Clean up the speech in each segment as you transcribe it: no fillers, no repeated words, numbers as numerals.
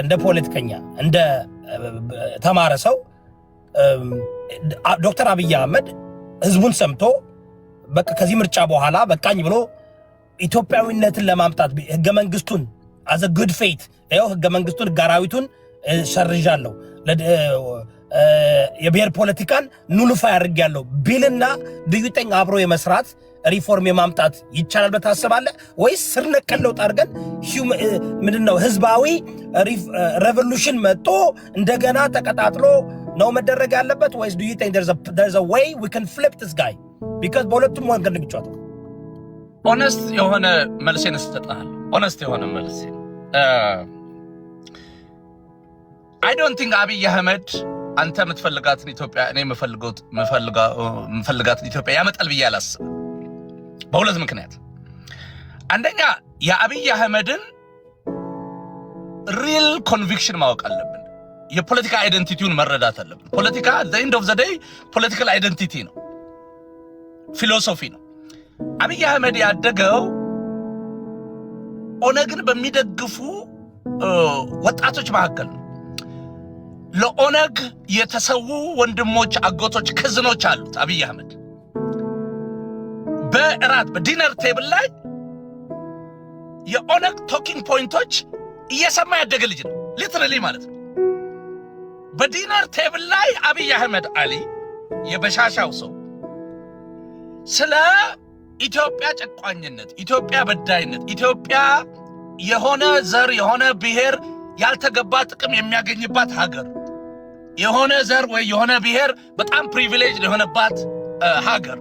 እንደ ፖለቲከኛ እንደ ተማረ ሰው ዶክተር አብይ አህመድ ህዝቡን ሰምቶ በቃ ከዚህ ምርጫ በኋላ በቃኝ ብሎ ኢትዮጵያዊነትን ለማምጣት ህገ መንግስቱን as a good faith ያው ህገ መንግስቱን ጋራዊቱን ሰርዣለሁ የብሔር ፖለቲካን ኑልፋይ አድርጌያለሁ ቢልና ድዩጠኝ አብሮ የመስራት ሪፎርም የማምጣት ይቻላል በታሰባለ ወይስ ስር ነቀል ለውጥ አድርገን ምንድነው ህዝባዊ ሬቮሉሽን መጥቶ እንደገና ተቀጣጥሎ ነው መደረግ ያለበት ወይስ do you think there's a way we can flip this guy because በሁለቱም ወገን ግጭት honest የሆነ መልስን ተጣጣል honest የሆነ መልስ I don't think አብይ አህመድ አንተ የምትፈልጋትን ኢትዮጵያ እኔ የምፈልጋትን ኢትዮጵያ ያመጣል ብዬ አላስብም በሁለት ምክንያት አንደኛ የአብይ አህመድን ሪል ኮንቪክሽን ማወቅ አለብን የፖለቲካ አይደንቲቲውን መረዳት አለብን ፖለቲካ at the end of the day political identity ነው ፊሎሶፊ ነው አብይ አህመድ ያደገው ኦነግን በሚደግፉ ወጣቶች መካከል ነው ለኦነግ የተሰዉ ወንድሞች አጎቶች ከዝኖች አሉት አብይ አህመድ በእራት በዲነር ቴብል ላይ የኦነግ ቶኪንግ ፖይንቶች እየሰማ ያደገ ልጅ ነው ሊትራሊ ማለት ነው በዲነር ቴብል ላይ አብይ አህመድ አሊ የበሻሻው ሰው ስለ ኢትዮጵያ ጨቋኝነት ኢትዮጵያ በዳይነት ኢትዮጵያ የሆነ ዘር የሆነ ብሔር ያልተገባ ጥቅም የሚያገኝባት ሀገር የሆነ ዘር ወይ የሆነ ብሔር በጣም ፕሪቪሌጅ የሆነባት ሀገር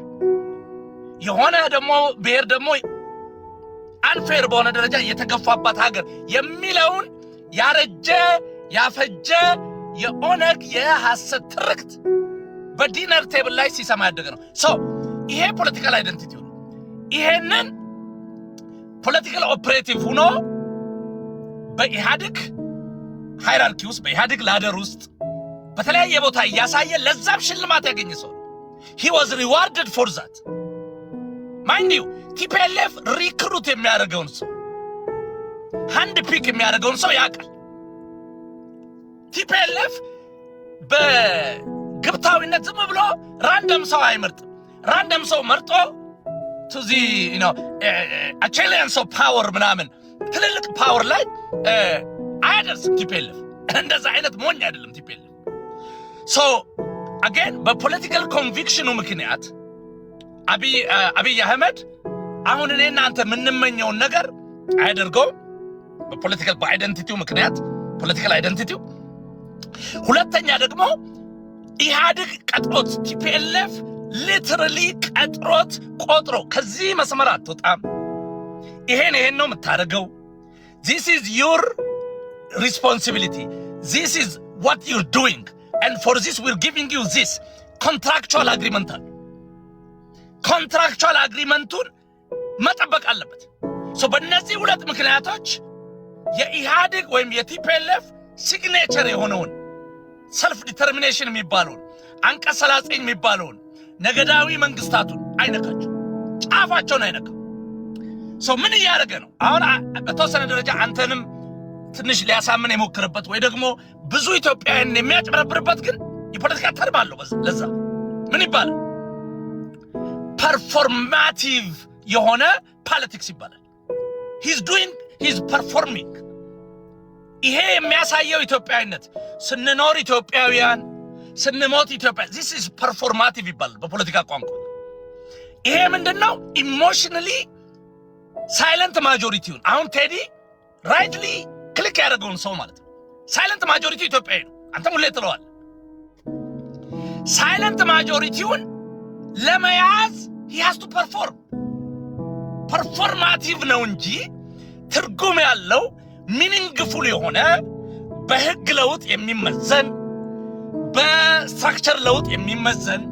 የሆነ ደግሞ ብሔር ደግሞ አንፌር በሆነ ደረጃ የተገፋባት ሀገር የሚለውን ያረጀ ያፈጀ የኦነግ የሐሰት ትርክት በዲነር ቴብል ላይ ሲሰማ ያደገ ነው ሶ ይሄ ፖለቲካል አይደንቲቲ ነው ይሄንን ፖለቲካል ኦፕሬቲቭ ሆኖ በኢሃድግ ሃይራርኪ ውስጥ በኢሃድግ ላደር ውስጥ በተለያየ ቦታ ያሳየ ለዛም ሽልማት ያገኘ ሰው he was rewarded for that mind you TPLF recruit የሚያደርገውን ሰው ሃንድ ፒክ የሚያደርገውን ሰው ያውቃል TPLF በግብታዊነት ዝም ብሎ ራንደም ሰው አይመርጥም ራንደም ሰው መርጦ to the you know achilles of power ምናምን ትልልቅ ፓወር ላይ አይደርስም TPLF እንደዛ አይነት ሞኝ አይደለም TPLF so again በፖለቲካል ኮንቪክሽኑ ምክንያት አብይ አህመድ አሁን እኔና አንተ ምንመኘውን ነገር አያደርገው በፖለቲካል በአይደንቲቲው ምክንያት ፖለቲካል አይደንቲቲው ሁለተኛ ደግሞ ኢሃድግ ቀጥሮት TPLF literally ቀጥሮት ቆጥሮ ከዚህ መስመር አትወጣም ይሄን ነው የምታደርገው this is your responsibility this is what you're doing and for this we're giving you this contractual agreement contractual agreementun መጠበቅ አለበት so በእነዚህ ሁለት ምክንያቶች የኢሃድግ ወይም የቲፒኤልኤፍ ሲግኔቸር የሆነውን ሰልፍ ዲተርሚኔሽን የሚባለውን አንቀጽ 39 የሚባለውን ነገዳዊ መንግስታቱን አይነካቸው ጫፋቸውን አይነካው so ምን ያደረገ ነው አሁን በተወሰነ ደረጃ አንተንም ትንሽ ሊያሳምን የሞከረበት ወይ ደግሞ ብዙ ኢትዮጵያውያን የሚያጭበረብርበት ግን የፖለቲካ ተርም አለው ለዛ ምን ይባላል performative የሆነ ፖለቲክስ ይባላል he's performing ይሄ የሚያሳየው ኢትዮጵያዊነት ስንኖር ኢትዮጵያውያን ስንሞት ኢትዮጵያ this is performative ይባላል በፖለቲካ ቋንቋ ይሄ ምንድነው ኢሞሽናሊ ሳይለንት ማጆሪቲውን አሁን ቴዲ ራይትሊ ክሊክ ያደረገውን ሰው ማለት ነው ሳይለንት ማጆሪቲ ኢትዮጵያዊ ነው አንተም ሁሌ ትለዋል ሳይለንት ማጆሪቲውን ለመያዝ he has to perform performative ነው እንጂ ትርጉም ያለው ሚኒንግፉል የሆነ በህግ ለውጥ የሚመዘን በስትራክቸር ለውጥ የሚመዘን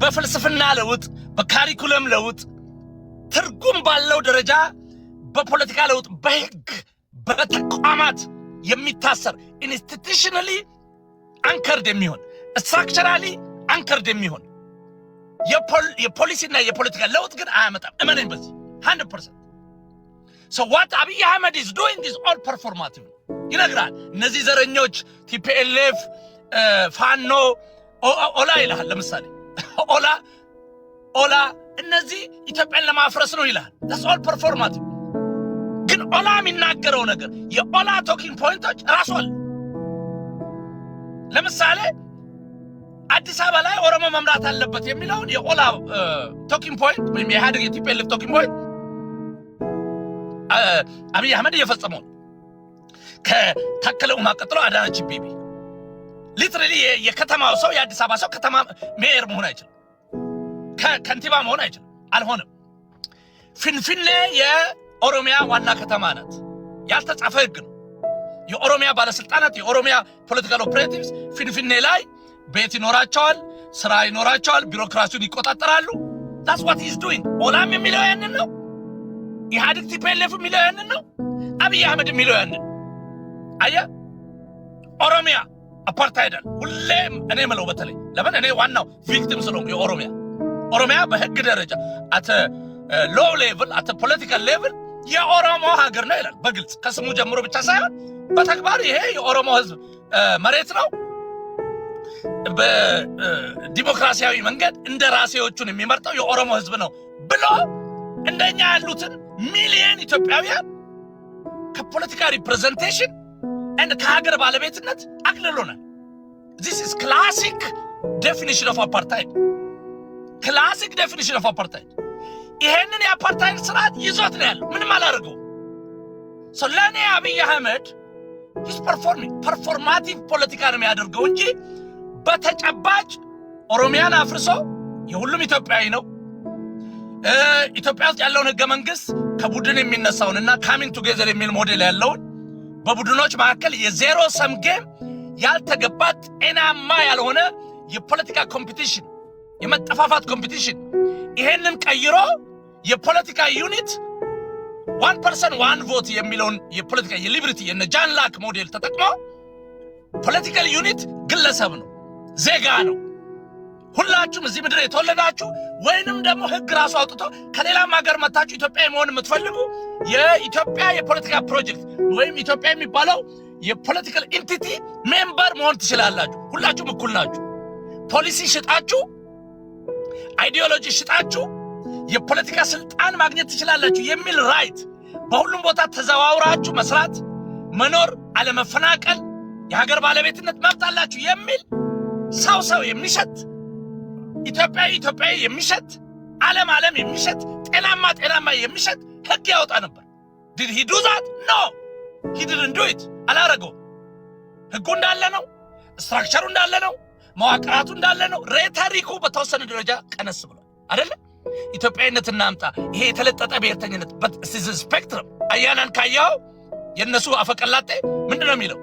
በፍልስፍና ለውጥ በካሪኩለም ለውጥ ትርጉም ባለው ደረጃ በፖለቲካ ለውጥ በህግ በተቋማት የሚታሰር ኢንስቲትዩሽናሊ አንከርድ የሚሆን ስትራክቸራሊ አንከርድ የሚሆን የፖሊሲና የፖለቲካ ለውጥ ግን አያመጣም እመነኝ በዚህ 100% so what Abiy Ahmed is doing is all performative ይነግራል። እነዚህ ዘረኞች ቲፒኤልኤፍ ፋኖ ኦላ ይላል። ለምሳሌ ኦላ እነዚህ ኢትዮጵያን ለማፍረስ ነው ይላል። that's all performative። ግን ኦላ የሚናገረው ነገር የኦላ ቶኪንግ ፖይንቶች ራሱ አለ። ለምሳሌ አዲስ አበባ ላይ ኦሮሞ መምራት አለበት የሚለውን የኦላ ቶኪንግ ፖይንት ወይም የኢህአዴግ የቲፒኤልኤፍ ቶኪንግ ፖይንት አብይ አህመድ እየፈጸመው ከታከለ ኡማ ቀጥሎ አዳነች አቤቤ ሊትራሊ የከተማው ሰው የአዲስ አበባ ሰው ከተማ ሜየር መሆን አይችልም፣ ከንቲባ መሆን አይችልም። አልሆነም። ፊንፊኔ የኦሮሚያ ዋና ከተማ ናት። ያልተጻፈ ህግ ነው። የኦሮሚያ ባለስልጣናት የኦሮሚያ ፖለቲካል ኦፕሬቲቭስ ፊንፊኔ ላይ ቤት ይኖራቸዋል፣ ስራ ይኖራቸዋል፣ ቢሮክራሲውን ይቆጣጠራሉ። that's what he's doing። ኦላም የሚለው ያንን ነው። ኢህአዴግ ቲፒኤልኤፍ የሚለው ያንን ነው። አብይ አህመድ የሚለው ያንን አየህ። ኦሮሚያ አፓርታይድ ሁሌም እኔ የምለው በተለይ ለምን እኔ ዋናው ቪክቲም ስለሆንኩ ኦሮሚያ በህግ ደረጃ አተ ሎው ሌቭል አተ ፖለቲካል ሌቭል የኦሮሞ ሀገር ነው ይላል በግልጽ ከስሙ ጀምሮ ብቻ ሳይሆን በተግባር ይሄ የኦሮሞ ህዝብ መሬት ነው። በዲሞክራሲያዊ መንገድ እንደ ራሴዎቹን የሚመርጠው የኦሮሞ ህዝብ ነው ብሎ እንደኛ ያሉትን ሚሊየን ኢትዮጵያውያን ከፖለቲካ ሪፕሬዘንቴሽን and ከሀገር ባለቤትነት አግልሎናል። this is classic definition of apartheid። classic definition of apartheid። ይሄንን የአፓርታይድ ስርዓት ይዞት ነው ያለው። ምንም አላደረገው። so ለኔ አብይ አህመድ he's performing performative ፖለቲካ ነው የሚያደርገው እንጂ በተጨባጭ ኦሮሚያን አፍርሶ የሁሉም ኢትዮጵያዊ ነው ኢትዮጵያ ውስጥ ያለውን ህገ መንግስት ከቡድን የሚነሳውንና coming together የሚል ሞዴል ያለውን በቡድኖች መካከል የዜሮ ሰም ጌም ያልተገባት ጤናማ ያልሆነ የፖለቲካ ኮምፒቲሽን የመጠፋፋት ኮምፒቲሽን ይሄንን ቀይሮ የፖለቲካ ዩኒት 1% 1 ቮት የሚለውን የፖለቲካ የሊበርቲ የነ ጃን ላክ ሞዴል ተጠቅሞ ፖለቲካል ዩኒት ግለሰብ ነው፣ ዜጋ ነው። ሁላችሁም እዚህ ምድር የተወለዳችሁ ወይንም ደግሞ ህግ ራሱ አውጥቶ ከሌላም ሀገር መጣችሁ ኢትዮጵያ መሆን የምትፈልጉ የኢትዮጵያ የፖለቲካ ፕሮጀክት ወይም ኢትዮጵያ የሚባለው የፖለቲካል ኢንቲቲ ሜምበር መሆን ትችላላችሁ። ሁላችሁም እኩል ናችሁ። ፖሊሲ ሽጣችሁ አይዲዮሎጂ ሽጣችሁ የፖለቲካ ስልጣን ማግኘት ትችላላችሁ የሚል ራይት በሁሉም ቦታ ተዘዋውራችሁ መስራት፣ መኖር፣ አለመፈናቀል፣ የሀገር ባለቤትነት መብት አላችሁ የሚል ሰው የሚሸት ኢትዮጵያዊ የሚሸት ዓለም የሚሸት ጤናማ የሚሸት ህግ ያወጣ ነበር። did he do that? no, he didn't do it። አላረገው። ህጉ እንዳለ ነው፣ ስትራክቸሩ እንዳለ ነው፣ መዋቅራቱ እንዳለ ነው። ሬታሪኩ በተወሰነ ደረጃ ቀነስ ብሏል አይደለ? ኢትዮጵያዊነት እናምጣ፣ ይሄ የተለጠጠ ብሔርተኝነት ስፔክትረም አያናን ካያው የነሱ አፈቀላጤ ምንድነው የሚለው?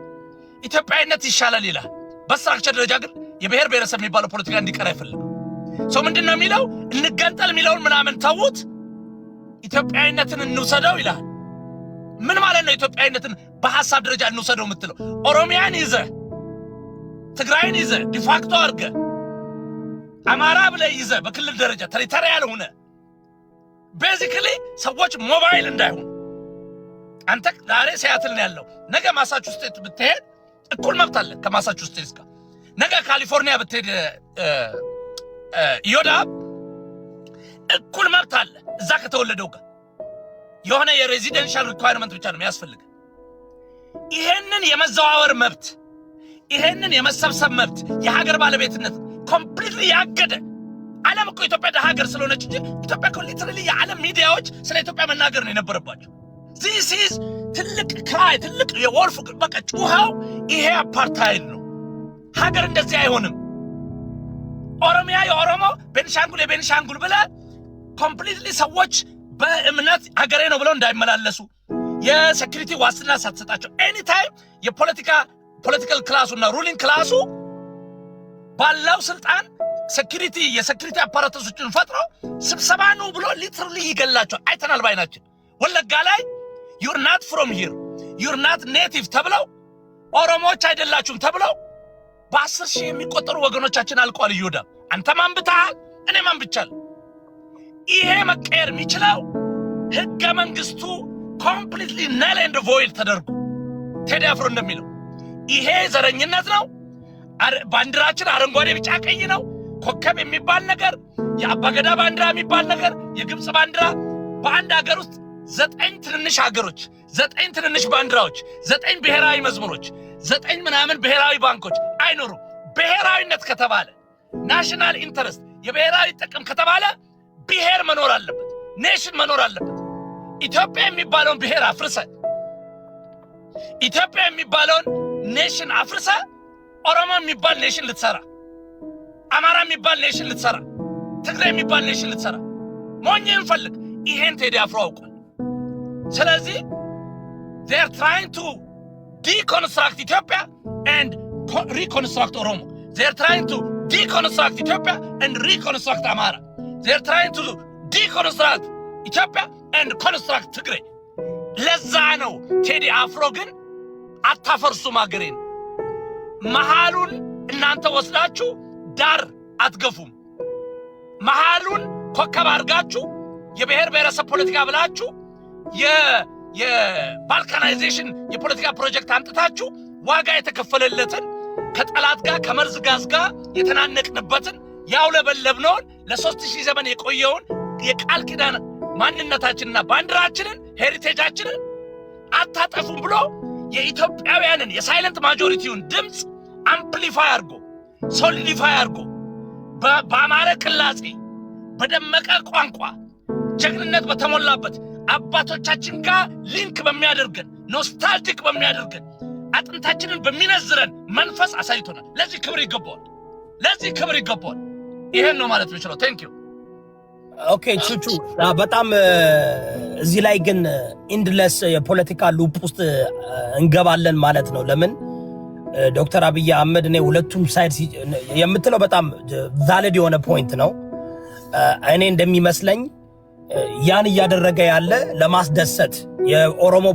ኢትዮጵያዊነት ይሻላል ይላል። በስትራክቸር ደረጃ ግን የብሔር ብሔረሰብ የሚባለው ፖለቲካ እንዲቀር አይፈልግም። ሰው ምንድነው የሚለው? እንገንጠል የሚለውን ምናምን ተውት፣ ኢትዮጵያዊነትን እንውሰደው ይላል። ምን ማለት ነው? ኢትዮጵያዊነትን በሐሳብ ደረጃ እንውሰደው የምትለው ኦሮሚያን ይዘህ ትግራይን ይዘህ ዲፋክቶ አድርገህ አማራ ብለህ ይዘህ በክልል ደረጃ ቴሪቶሪያል ሆነ ቤዚክሊ ሰዎች ሞባይል እንዳይሆኑ አንተ ዛሬ ሲያትል ነው ያለው፣ ነገ ማሳቹሴትስ ብትሄድ እኩል መብት አለ ከማሳቹሴትስ ጋር። ነገ ካሊፎርኒያ ብትሄድ ይሁዳ እኩል መብት አለ እዛ ከተወለደው ጋር። የሆነ የሬዚደንሻል ሪኳየርመንት ብቻ ነው የሚያስፈልግ። ይሄንን የመዘዋወር መብት፣ ይሄንን የመሰብሰብ መብት፣ የሀገር ባለቤትነት ኮምፕሊትሊ ያገደ ዓለም እኮ ኢትዮጵያ ደሃ ሀገር ስለሆነች እንጂ ኢትዮጵያ እኮ ሊትራሊ የዓለም ሚዲያዎች ስለ ኢትዮጵያ መናገር ነው የነበረባቸው። this is ትልቅ ክራይ፣ ትልቅ የወልፍ በቃ ጩኸው ይሄ አፓርታይድ ነው። ሀገር እንደዚህ አይሆንም። ኦሮሚያ የኦሮሞ ቤንሻንጉል የቤንሻንጉል ብለህ ኮምፕሊትሊ ሰዎች በእምነት ሀገሬ ነው ብለው እንዳይመላለሱ የሴኩሪቲ ዋስትና ሳትሰጣቸው ኤኒ ታይም የፖለቲካል ክላሱና ሩሊንግ ክላሱ ባለው ስልጣን የሴኩሪቲ አፓራተሶችን ፈጥሮ ስብሰባ ነው ብሎ ሊትራሊ ይገላቸው አይተናል ባይናችን። ወለጋ ላይ you're not from here you're not native ተብለው ኦሮሞዎች አይደላችሁም ተብለው በ10 ሺህ የሚቆጠሩ ወገኖቻችን አልቋል። ይሁዳ አንተ ማን ብታል እኔ ማን ብቻል? ይሄ መቀየር የሚችለው ህገ መንግስቱ ኮምፕሊትሊ null and void ተደርጎ ቴዲ አፍሮ እንደሚለው ይሄ ዘረኝነት ነው። ባንዲራችን አረንጓዴ ቢጫ ቀይ ነው። ኮከብ የሚባል ነገር፣ የአባገዳ ባንዲራ የሚባል ነገር፣ የግብጽ ባንዲራ በአንድ ሀገር ውስጥ 9 ትንንሽ ሀገሮች፣ 9 ትንንሽ ባንዲራዎች፣ 9 ብሔራዊ መዝሙሮች፣ 9 ምናምን ብሔራዊ ባንኮች አይኖሩም። ብሔራዊነት ከተባለ ናሽናል ኢንተረስት የብሔራዊ ጥቅም ከተባለ ብሔር መኖር አለበት፣ ኔሽን መኖር አለበት። ኢትዮጵያ የሚባለውን ብሔር አፍርሰ ኢትዮጵያ የሚባለውን ኔሽን አፍርሰ ኦሮሞ የሚባል ኔሽን ልትሰራ፣ አማራ የሚባል ኔሽን ልትሰራ፣ ትግራይ የሚባል ኔሽን ልትሰራ ሞኝን ፈልግ። ይሄን ቴዲ አፍሮ አውቋል። ስለዚህ they are trying to deconstruct Ethiopia and reconstruct Oromo. They are trying to deconstruct Ethiopia and reconstruct Amara. They are trying to deconstruct Ethiopia and construct Tigray. ለዛ ነው ቴዲ አፍሮ ግን አታፈርሱም አገሬን፣ መሃሉን እናንተ ወስዳችሁ ዳር አትገፉም፣ መሃሉን ኮከብ አድርጋችሁ የብሔር ብሔረሰብ ፖለቲካ ብላችሁ የባልካናይዜሽን የፖለቲካ ፕሮጀክት አምጥታችሁ ዋጋ የተከፈለለትን ከጠላት ጋር ከመርዝ ጋዝ ጋር የተናነቅንበትን ያውለበለብነውን ለ3000 ዘመን የቆየውን የቃል ኪዳን ማንነታችንና ባንዲራችንን ሄሪቴጃችንን አታጠፉም ብሎ የኢትዮጵያውያንን የሳይለንት ማጆሪቲውን ድምፅ አምፕሊፋይ አድርጎ ሶሊዲፋይ አድርጎ በአማረ ቅላጼ በደመቀ ቋንቋ ጀግንነት በተሞላበት አባቶቻችን ጋር ሊንክ በሚያደርገን ኖስታልጂክ በሚያደርገን አጥንታችንን በሚነዝረን መንፈስ አሳይቶናል። ለዚህ ክብር ይገባዋል፣ ለዚህ ክብር ይገባዋል። ይሄን ነው ማለት የምችለው። ቴንክ ዩ። ኦኬ ቹቹ፣ በጣም እዚህ ላይ ግን ኢንድለስ የፖለቲካ ሉፕ ውስጥ እንገባለን ማለት ነው። ለምን ዶክተር አብይ አህመድ እኔ ሁለቱም ሳይድ የምትለው በጣም ቫሊድ የሆነ ፖይንት ነው። እኔ እንደሚመስለኝ ያን እያደረገ ያለ ለማስደሰት የኦሮሞ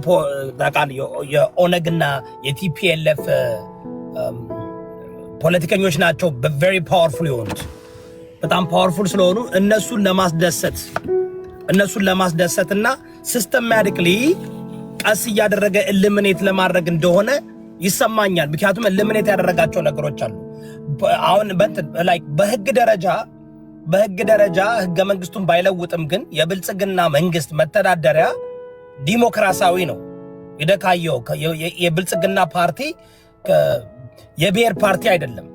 የኦነግና የቲፒኤልኤፍ ፖለቲከኞች ናቸው ቬሪ ፓወርፉል የሆኑት። በጣም ፓወርፉል ስለሆኑ እነሱን ለማስደሰትና ሲስተማቲክሊ ቀስ እያደረገ ኤሊሚኔት ለማድረግ እንደሆነ ይሰማኛል። ምክንያቱም ኤሊሚኔት ያደረጋቸው ነገሮች አሉ። አሁን በህግ ደረጃ ህገ መንግስቱን ባይለውጥም ግን የብልጽግና መንግስት መተዳደሪያ ዲሞክራሲያዊ ነው። ይደካየው የብልጽግና ፓርቲ የብሔር ፓርቲ አይደለም።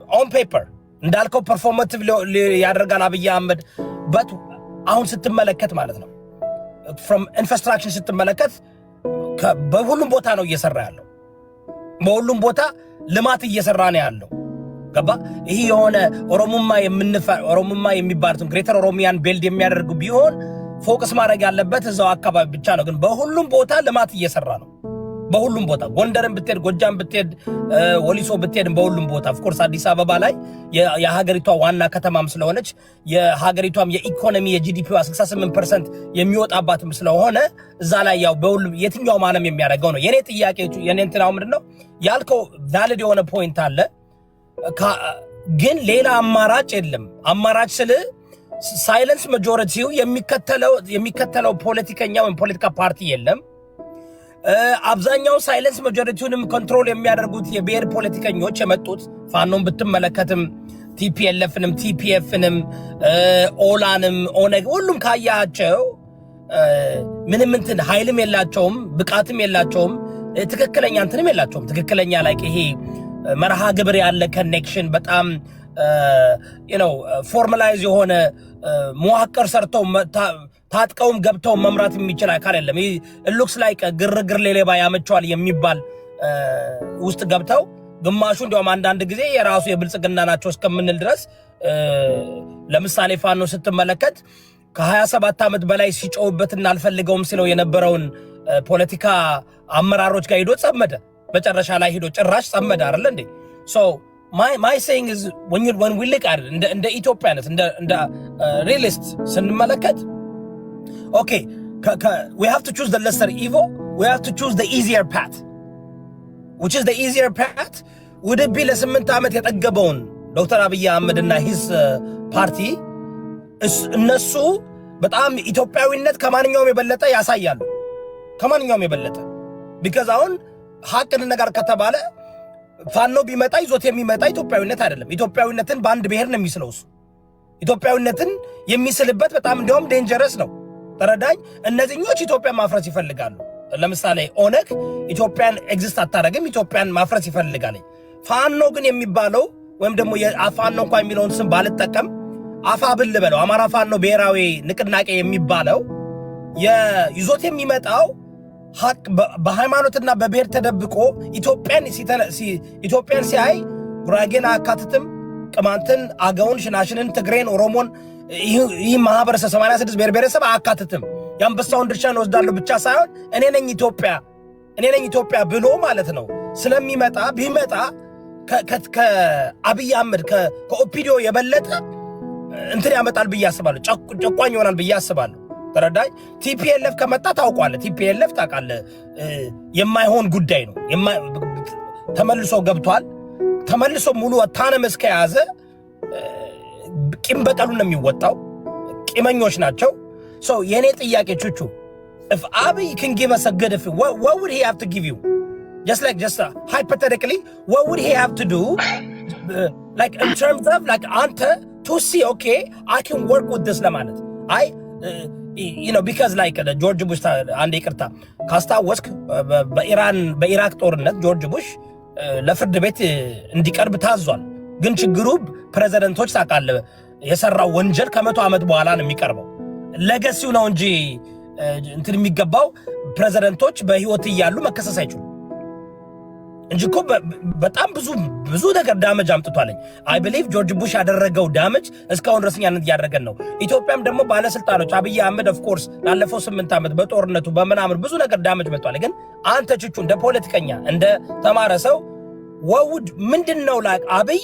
ኦን ፔፐር እንዳልከው ፐርፎርማቲቭ ያደርጋል አብይ አህመድ። በት አሁን ስትመለከት ማለት ነው ፍሮም ኢንፍራስትራክቸር ስትመለከት በሁሉም ቦታ ነው እየሰራ ያለው። በሁሉም ቦታ ልማት እየሰራ ነው ያለው። ገባ? ይሄ የሆነ ኦሮሞማ የሚባሉትን ግሬተር ኦሮሚያን ቤልድ የሚያደርጉ ቢሆን ፎከስ ማድረግ ያለበት እዛው አካባቢ ብቻ ነው። ግን በሁሉም ቦታ ልማት እየሰራ ነው። በሁሉም ቦታ ጎንደርን ብትሄድ፣ ጎጃም ብትሄድ፣ ወሊሶ ብትሄድ፣ በሁሉም ቦታ ኦፍኮርስ አዲስ አበባ ላይ የሀገሪቷ ዋና ከተማም ስለሆነች የሀገሪቷም የኢኮኖሚ የጂዲፒዋ 68% የሚወጣባትም ስለሆነ እዛ ላይ ያው በሁሉም የትኛውም ዓለም የሚያደርገው ነው። የኔ ጥያቄ የኔ እንትናው ምንድነው ያልከው ቫሊድ የሆነ ፖይንት አለ። ግን ሌላ አማራጭ የለም። አማራጭ ስለ ሳይለንስ ማጆሪቲው የሚከተለው ፖለቲከኛ ወይም ፖለቲካ ፓርቲ የለም። አብዛኛው ሳይለንስ ማጆሪቲውንም ኮንትሮል የሚያደርጉት የብሔር ፖለቲከኞች የመጡት ፋኖን ብትመለከትም ቲፒኤልኤፍንም ቲፒኤፍንም ኦላንም ኦነግ ሁሉም ካያቸው ምንም እንትን ኃይልም የላቸውም፣ ብቃትም የላቸውም፣ ትክክለኛ እንትንም የላቸውም። ትክክለኛ ላይ ይሄ መርሃ ግብር ያለ ኮኔክሽን በጣም ፎርማላይዝ የሆነ መዋቅር ሰርተው ታጥቀውም ገብተው መምራት የሚችል አካል የለም። ሉክስ ላይክ ግርግር ሌባ ያመቸዋል የሚባል ውስጥ ገብተው ግማሹ እንዲያውም አንዳንድ ጊዜ የራሱ የብልጽግና ናቸው እስከምንል ድረስ ለምሳሌ ፋኖ ስትመለከት ከ27 ዓመት በላይ ሲጮውበትና አልፈልገውም ሲለው የነበረውን ፖለቲካ አመራሮች ጋር ሄዶ ጸመደ። መጨረሻ ላይ ሄዶ ጭራሽ ጸመደ አይደል እንዴ? ሶ my saying is when we look at it እንደ ኢትዮጵያነት እንደ ሪሊስት ስንመለከት okay we have to choose the lesser evil, we have to choose the easier path. which is the easier path? would it be ለ8 ዓመት የጠገበውን ዶክተር አብይ አህመድ እና his ፓርቲ እነሱ በጣም ኢትዮጵያዊነት ከማንኛውም የበለጠ ያሳያሉ። ከማንኛውም የበለጠ because አሁን ሀቅን ነገር ከተባለ ፋኖ ቢመጣ ይዞት የሚመጣ ኢትዮጵያዊነት አይደለም። ኢትዮጵያዊነትን በአንድ ብሔር ነው የሚስለው። እሱ ኢትዮጵያዊነትን የሚስልበት በጣም እንዲያውም ዴንጀረስ ነው። ተረዳኝ። እነዚህኞች ኢትዮጵያን ማፍረስ ይፈልጋሉ። ለምሳሌ ኦነግ ኢትዮጵያን ኤግዚስት አታረግም፣ ኢትዮጵያን ማፍረስ ይፈልጋል። ፋኖ ግን የሚባለው ወይም ደግሞ የፋኖ እንኳን የሚለውን ስም ባልጠቀም አፋብል በለው አማራ ፋኖ ብሔራዊ ንቅናቄ የሚባለው ይዞት የሚመጣው ሀቅ በሃይማኖትና በብሔር ተደብቆ ኢትዮጵያን ሲያይ ጉራጌን አካትትም፣ ቅማንትን፣ አገውን፣ ሽናሽንን፣ ትግሬን፣ ኦሮሞን ይህ ማህበረሰብ 86 ብሔር ብሔረሰብ አካትትም የአንበሳውን ድርሻ እንወስዳለሁ ብቻ ሳይሆን እኔ ነኝ ኢትዮጵያ ብሎ ማለት ነው ስለሚመጣ ቢመጣ ከአብይ አህመድ ከኦፒዲዮ የበለጠ እንትን ያመጣል ብዬ አስባለሁ። ጨቋኝ ይሆናል ብዬ አስባለሁ። ተረዳኝ። ቲፒኤልኤፍ ከመጣ ታውቋለህ። ቲፒኤልኤፍ ታውቃለህ የማይሆን ጉዳይ ነው። ተመልሶ ገብቷል። ተመልሶ ሙሉ አውቶኖመስ ከያዘ ቂም በቀሉን ነው የሚወጣው። ቂመኞች ናቸው። ሶ የኔ ጥያቄ ቹቹ if Abiy can give us a good what would he have to give you? Just hypothetically, what would he have to do like in terms of like ante to see okay I can work with this ለማለት you know because like the George Bush አንዴ ይቅርታ ካስታወስክ በኢራቅ ጦርነት ጆርጅ ቡሽ ለፍርድ ቤት እንዲቀርብ ታዟል። ግን ችግሩ ፕሬዝዳንቶች ታውቃለህ የሰራው ወንጀል ከ100 ዓመት በኋላ ነው የሚቀርበው። ለገሲው ነው እንጂ እንትን የሚገባው ፕሬዝዳንቶች በህይወት እያሉ መከሰስ አይችሉም እንጂ እኮ በጣም ብዙ ነገር ዳመጅ አምጥቷል። አይ ቢሊቭ ጆርጅ ቡሽ ያደረገው ዳመጅ እስካሁን ድረስኛነት ያደረገን ነው። ኢትዮጵያም ደግሞ ባለስልጣኖች አብይ አህመድ ኦፍ ኮርስ ላለፈው 8 ዓመት በጦርነቱ በመናምን ብዙ ነገር ዳመጅ መጥቷል። ግን አንተ ቹቹ እንደ ፖለቲከኛ እንደ ተማረ ሰው ወውድ ምንድነው ላክ አብይ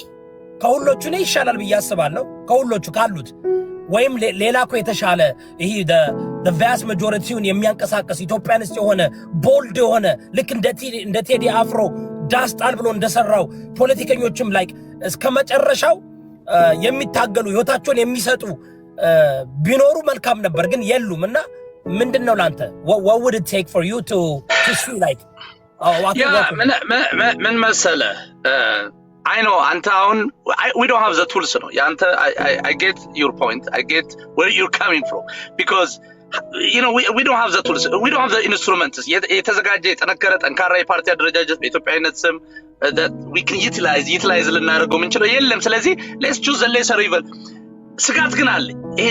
ከሁሎቹ ነው ይሻላል ብዬ አስባለሁ። ከሁሎቹ ካሉት ወይም ሌላ እኮ የተሻለ ይሄ the vast majority የሚያንቀሳቀስ ኢትዮጵያንስ የሆነ ቦልድ የሆነ ልክ እንደ ቴዲ አፍሮ ዳስጣል ብሎ እንደሰራው ፖለቲከኞችም ላይክ እስከ መጨረሻው የሚታገሉ ህይወታቸውን የሚሰጡ ቢኖሩ መልካም ነበር። ግን የሉም። እና ምንድነው ላንተ what would it take for you to see like ምን መሰለህ I know we don't have the tools no I get your point. I get where you're coming from because you know we don't have the tools, we don't have the instruments የተዘጋጀ የተነከረ ጠንካራ የፓርቲ አደረጃጀት በኢትዮጵያዊነት ስም that we can utilize ልናደርገው ምንችለው የለም። ስለዚህ let's choose the lesser evil። ስጋት ግን አለ። ይሄ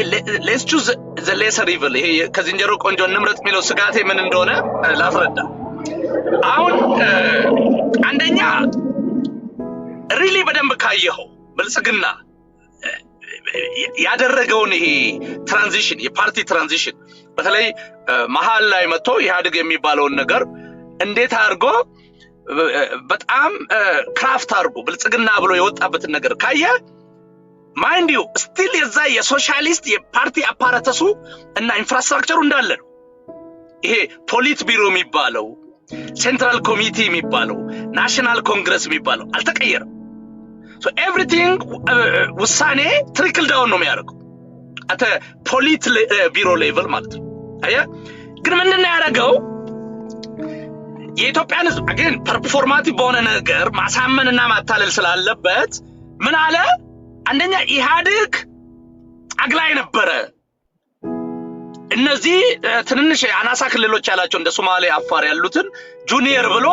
let's choose the lesser evil ይሄ ከዝንጀሮ ቆንጆ እንምረጥ የሚለው ስጋቴ ምን እንደሆነ ላስረዳ። አሁን አንደኛ ሪሊ በደንብ ካየኸው ብልጽግና ያደረገውን ይሄ ትራንዚሽን የፓርቲ ትራንዚሽን በተለይ መሃል ላይ መጥቶ ኢህአዴግ የሚባለውን ነገር እንዴት አድርጎ በጣም ክራፍት አድርጎ ብልጽግና ብሎ የወጣበትን ነገር ካየ ማይንድ ዩ ስቲል የዛ የሶሻሊስት የፓርቲ አፓራተሱ እና ኢንፍራስትራክቸሩ እንዳለ ነው። ይሄ ፖሊት ቢሮ የሚባለው ሴንትራል ኮሚቴ የሚባለው ናሽናል ኮንግረስ የሚባለው አልተቀየረም። so everything ውሳኔ ትሪክል ዳውን ነው የሚያደርገው አተ ፖሊት ቢሮ ሌቭል ማለት ነው። አያ ግን ምንድነው ያደረገው የኢትዮጵያን ህዝብ again ፐርፎርማቲቭ በሆነ ነገር ማሳመንና ማታለል ስላለበት ምን አለ? አንደኛ ኢህአዴግ አግላይ ነበረ። እነዚህ ትንንሽ አናሳ ክልሎች ያላቸው እንደ ሶማሌ አፋር ያሉትን ጁኒየር ብሎ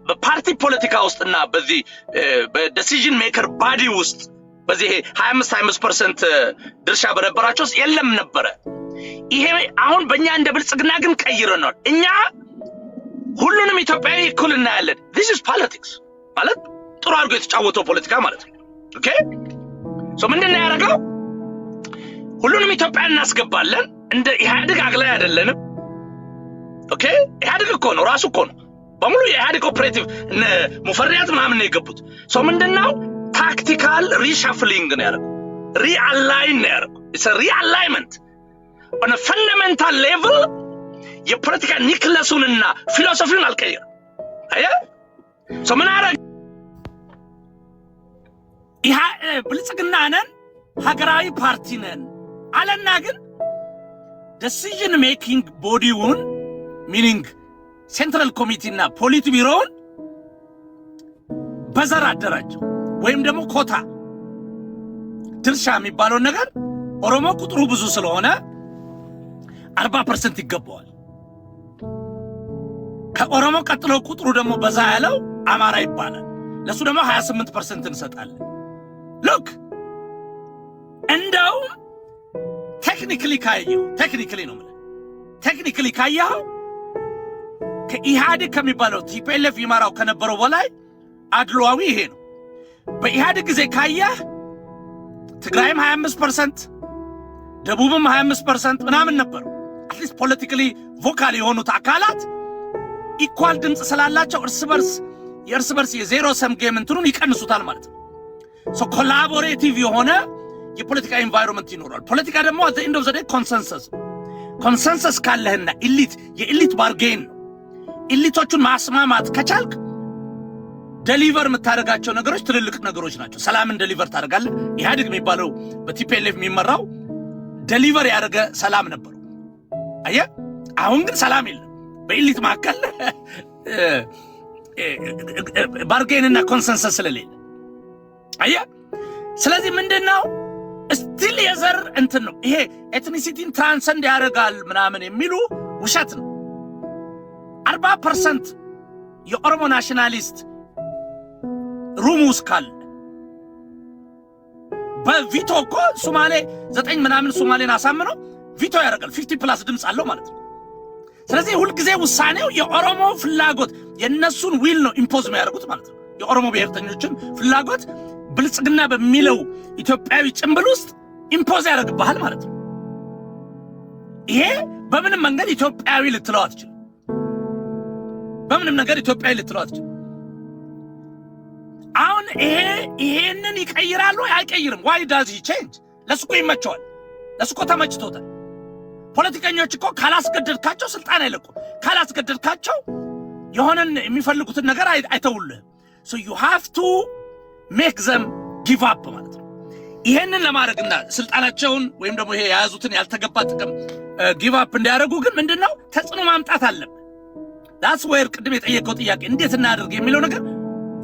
በፓርቲ ፖለቲካ ውስጥና በዚህ በዲሲዥን ሜከር ባዲ ውስጥ በዚህ 25% ድርሻ በነበራቸው ውስጥ የለም ነበረ። ይሄ አሁን በእኛ እንደ ብልጽግና ግን ቀይረናል። እኛ ሁሉንም ኢትዮጵያዊ እኩል እናያለን። this is politics ማለት ጥሩ አድርጎ የተጫወተው ፖለቲካ ማለት ነው። ኦኬ ሶ ምንድነው ያደረገው? ሁሉንም ኢትዮጵያን እናስገባለን። እንደ ኢህአዴግ አግላይ አይደለንም። ኦኬ ኢህአዴግ እኮ ነው ራሱ እኮ ነው በሙሉ የኢህአዴግ ኦፕሬቲቭ ሙፈሪያት ምናምን ነው የገቡት። ሶ ምንድነው ታክቲካል ሪሻፍሊንግ ነው ያደረገው። ሪአላይን ነው ያደረገው። ኢትስ አ ሪአላይንመንት on a fundamental level የፖለቲካ ኒክለሱንና ፊሎሶፊውን አልቀየረም። አያ ሶ ምን አደረገ? ብልጽግና ነን ሀገራዊ ፓርቲ ነን አለና ግን ዲሲዥን ሜኪንግ ቦዲውን ሚኒንግ ሴንትራል ኮሚቴና ፖሊት ቢሮውን በዘር አደራጀው ወይም ደግሞ ኮታ ድርሻ የሚባለው ነገር ኦሮሞ ቁጥሩ ብዙ ስለሆነ 40% ይገባዋል። ከኦሮሞ ቀጥሎ ቁጥሩ ደግሞ በዛ ያለው አማራ ይባላል። ለሱ ደግሞ 28% እንሰጣለን። ሉክ እንደው ቴክኒካሊ ካየው ቴክኒካሊ ነው ማለት ቴክኒካሊ ካየው ከኢህአዴግ ከሚባለው ቲፒኤልኤፍ ይመራው ከነበረው በላይ አድሏዊ ይሄ ነው። በኢህአዴግ ጊዜ ካየህ ትግራይም 25% ደቡብም 25% ምናምን ነበር። አትሊስት ፖለቲካሊ ቮካል የሆኑት አካላት ኢኳል ድምፅ ስላላቸው የእርስ በርስ የዜሮ ሰም ጌም እንትኑን ይቀንሱታል ማለት ነው። ሶ ኮላቦሬቲቭ የሆነ የፖለቲካ ኤንቫይሮንመንት ይኖራል። ፖለቲካ ደግሞ at the end of the day ኮንሰንሰስ ካለህና የኢሊት ባርጌን ኢሊቶቹን ማስማማት ከቻልክ ዴሊቨር የምታደርጋቸው ነገሮች ትልልቅ ነገሮች ናቸው። ሰላምን ዴሊቨር ታደርጋለህ። ኢህአዴግ የሚባለው በቲፒኤልኤፍ የሚመራው ዴሊቨር ያደረገ ሰላም ነበር። አየህ፣ አሁን ግን ሰላም የለም በኢሊት መካከል ባርጌንና ኮንሰንሰስ ስለሌለ። አየህ፣ ስለዚህ ምንድነው ስቲል የዘር እንትን ነው ይሄ ኤትኒሲቲን ትራንሰንድ ያደርጋል ምናምን የሚሉ ውሸት ነው። 40% የኦሮሞ ናሽናሊስት ሩም ውስጥ ካለ በቪቶ እኮ ሶማሌ 9 ምናምን ሶማሌን አሳምነው ቪቶ ያደርጋል። 50+ ድምፅ አለው ማለት ነው። ስለዚህ ሁልጊዜ ውሳኔው የኦሮሞ ፍላጎት የነሱን ዊል ነው ኢምፖዝ የሚያደርጉት ማለት ነው። የኦሮሞ ብሔርተኞችን ፍላጎት ብልጽግና በሚለው ኢትዮጵያዊ ጭምብል ውስጥ ኢምፖዝ ያደርግብሃል ማለት ነው። ይሄ በምንም መንገድ ኢትዮጵያዊ ልትለው አትችልም። በምንም ነገር ኢትዮጵያዊ ልትለው አትችልም። አሁን ይሄንን ይቀይራሉ አይቀይርም? ዋይ ዳዝ ሂ ቼንጅ? ለሱ እኮ ይመቸዋል። ለሱ እኮ ተመችቶታል። ፖለቲከኞች እኮ ካላስገደድካቸው ስልጣን አይለቁም። ካላስገደድካቸው የሆነን የሚፈልጉትን ነገር አይተውልህም። ሶ ዩ ሃቭ ቱ ሜክ ዘም ጊቭ አፕ ማለት ነው። ይሄንን ለማድረግና ስልጣናቸውን ወይም ደግሞ ይሄ የያዙትን ያልተገባ ጥቅም ጊቭ አፕ እንዲያደርጉ ግን ምንድነው ተጽዕኖ ማምጣት አለብን። ዳትስ ዌር ቅድም የጠየቀው ጥያቄ እንዴት እናደርግ የሚለው ነገር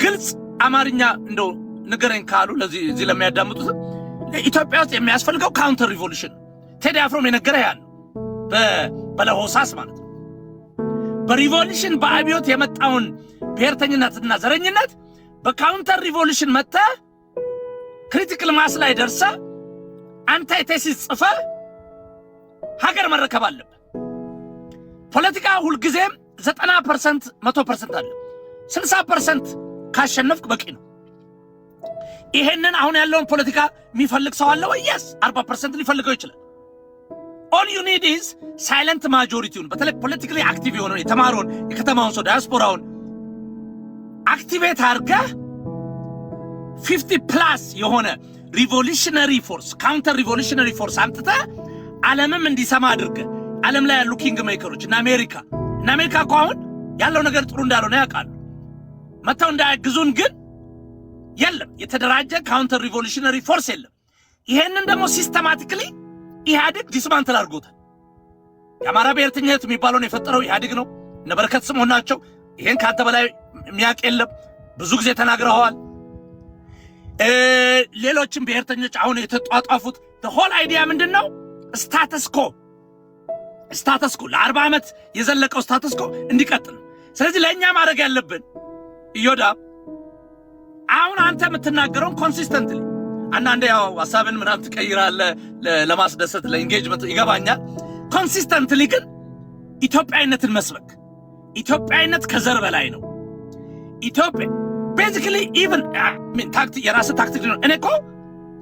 ግልጽ አማርኛ እንደው ንገረኝ ካሉ ለዚህ ለሚያዳምጡት ኢትዮጵያ ውስጥ የሚያስፈልገው ካውንተር ሪቮሉሽን ቴዲ አፍሮም የነገረ ያን በለሆሳስ ማለት ነው። በሪቮሉሽን በአብዮት የመጣውን ብሔርተኝነትና ዘረኝነት በካውንተር ሪቮሉሽን መጣ ክሪቲካል ማስ ላይ ደርሰ አንታይ ቴሲስ ጽፈ ሀገር መረከብ አለበት። ፖለቲካ ሁልጊዜም 90% 100% አለ። 60% ካሸነፍክ በቂ ነው። ይሄንን አሁን ያለውን ፖለቲካ የሚፈልግ ሰው አለ ወይ? yes 40% ሊፈልገው ይችላል። all you need is silent majorityውን በተለይ ፖለቲካሊ አክቲቭ የሆነውን የተማረውን የከተማውን ሰው ዳያስፖራውን አክቲቬት አድርገህ 50+ የሆነ ሪቮሉሽነሪ ፎርስ ካውንተር ሪቮሉሽነሪ ፎርስ አምጥተህ ዓለምም እንዲሰማ አድርገህ ዓለም ላይ ያሉ ኪንግ ሜከሮች እና አሜሪካ እኮ አሁን ያለው ነገር ጥሩ እንዳልሆነ ያውቃሉ። መተው እንዳያግዙን ግን የለም የተደራጀ ካውንተር ሪቮሉሽነሪ ፎርስ የለም። ይሄንን ደግሞ ሲስተማቲካሊ ኢህአዴግ ዲስማንትል አድርጎታል። የአማራ ብሔርተኝነት የሚባለውን የፈጠረው ኢህአዴግ ነው። እነ በረከት ስምኦን ናቸው። ይሄን ካንተ በላይ የሚያውቅ የለም። ብዙ ጊዜ ተናግረዋል። ሌሎችም ብሔርተኞች አሁን የተጧጧፉት ሆል አይዲያ ምንድነው? ስታተስ ኮ ለ40 ዓመት የዘለቀው ስታተስ ኮ እንዲቀጥል። ስለዚህ ለእኛ ማድረግ ያለብን ኢዮዳብ አሁን አንተ የምትናገረውን ኮንሲስተንትሊ አንዳንዴ ያው ሐሳብን ምናምን ትቀይራለህ ለማስደሰት ለኢንጌጅመንት ይገባኛል። ኮንሲስተንትሊ ግን ኢትዮጵያዊነትን መስበክ ኢትዮጵያዊነት ከዘር በላይ ነው። ኢትዮጵያ ቤዚካሊ ኢቭን ታክቲክ የራስ ታክቲክ ነው። እኔ እኮ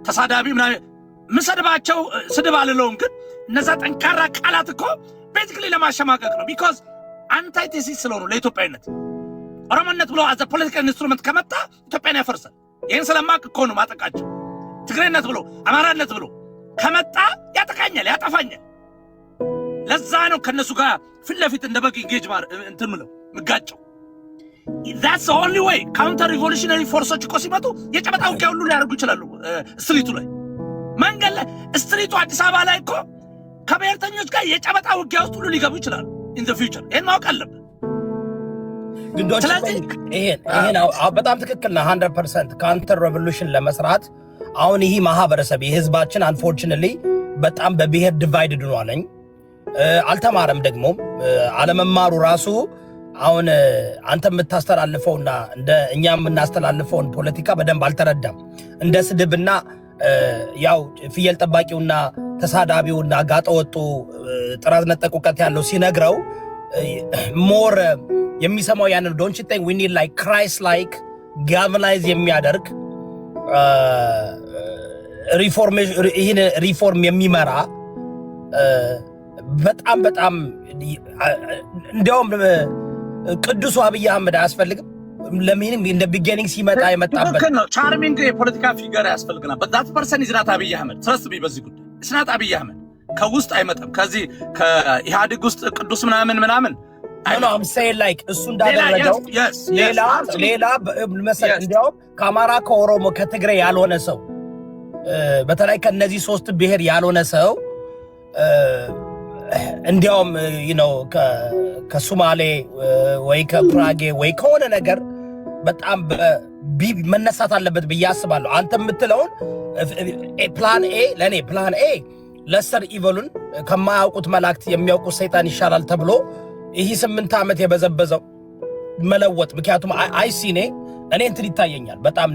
ተሳዳቢ ምናምን ምሰድባቸው ስድብ አልለውም፣ ግን እነዛ ጠንካራ ቃላት እኮ ቤዚካሊ ለማሸማቀቅ ነው። ቢኮዝ አንታይቴሲስ ስለሆኑ ለኢትዮጵያዊነት ኦሮሞነት ብሎ አዘ ፖለቲካል ኢንስትሩመንት ከመጣ ኢትዮጵያን ያፈርሳል። ይህን ስለማቅ እኮ ነው ማጠቃቸው። ትግሬነት ብሎ አማራነት ብሎ ከመጣ ያጠቃኛል፣ ያጠፋኛል። ለዛ ነው ከነሱ ጋር ፊት ለፊት እንደ በግ ኢንጌጅ እንትን ምለው ምጋጨው። that's the only way counter revolutionary forces እኮ ሲመጡ የጨበጣ ውጊያ ሁሉ ሊያደርጉ ይችላሉ። ስትሪቱ ላይ መንገድ ላይ ስትሪቱ አዲስ አበባ ላይ እኮ ከብሔርተኞች ጋር የጨበጣ ውጊያ ውስጥ ሁሉ ሊገቡ ይችላሉ in the future። ይሄን ማወቅ አለብን። ስለዚህ ይሄን በጣም ትክክል ነው 100% ካውንተር ሬቮሉሽን ለመስራት አሁን ይሄ ማህበረሰብ የህዝባችን አንፎርቹኔትሊ በጣም በብሔር ዲቫይድድ ሆኗለኝ አልተማረም ደግሞ አለመማሩ ራሱ አሁን አንተ የምታስተላልፈውና እንደ እኛ የምናስተላልፈውን ፖለቲካ በደንብ አልተረዳም እንደ ስድብና ያው ፍየል ጠባቂውና ተሳዳቢውና ጋጠወጡ ጥራዝ ነጠቅ ዕውቀት ያለው ሲነግረው ሞር የሚሰማው ያንን don't you think we need like Christ like galvanize የሚያደርግ ሪፎርም የሚመራ በጣም እንደውም ቅዱስ አብይ አህመድ አያስፈልግም ለምን እንደ ቢጊኒንግ ሲመጣ የመጣበት ነው ቻርሚንግ የፖለቲካ ፊገር ያስፈልግና but that person is not አብይ አህመድ trust me በዚህ ጉዳይ it's not አብይ አህመድ ከውስጥ አይመጣም ከዚህ ከኢህአዴግ ውስጥ ቅዱስ ምናምን no I'm saying like እሱ እንዳደረገው ሌላ መሰለህ እንደውም ከአማራ ከኦሮሞ ከትግራይ ያልሆነ ሰው በተለይ ከነዚህ ሶስት ብሔር ያልሆነ ሰው እንዲያውም ከሶማሌ ወይ ከጉራጌ ወይ ከሆነ ነገር በጣም መነሳት አለበት ብዬ አስባለሁ አንተ የምትለውን ፕላን ኤ ለኔ ፕላን ኤ ለሰር ኢቨሉን ከማያውቁት መላእክት የሚያውቁት ሰይጣን ይሻላል ተብሎ ይሄ 8 ዓመት የበዘበዘው መለወጥ ምክንያቱም አይሲኔ እኔ እንትን ይታየኛል በጣም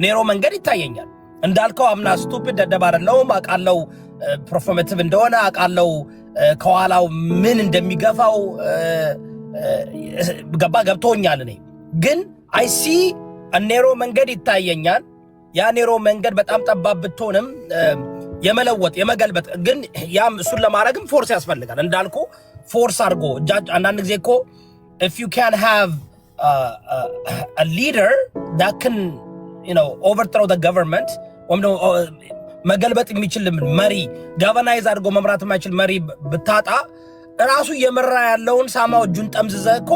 ኔሮ መንገድ ይታየኛል እንዳልከው አምና ስቱፒድ ደደባረለው አቃለው ፕሮፎሜቲቭ እንደሆነ አቃለው ከኋላው ምን እንደሚገፋው ገብቶኛል እኔ ግን አይሲ ኔሮ መንገድ ይታየኛል ያ ኔሮ መንገድ በጣም ጠባብ ብትሆንም የመለወጥ የመገልበጥ ግን ያም እሱን ለማድረግም ፎርስ ያስፈልጋል እንዳልኩ ፎርስ አድርጎ አንዳንድ ጊዜ እኮ if you can have a leader that can overthrow the government ወይም ደግሞ መገልበጥ የሚችል መሪ ጋቨናይዝ አድርጎ መምራት የማይችል መሪ ብታጣ ራሱ የመራ ያለውን ሳማው እጁን ጠምዝዘህ እኮ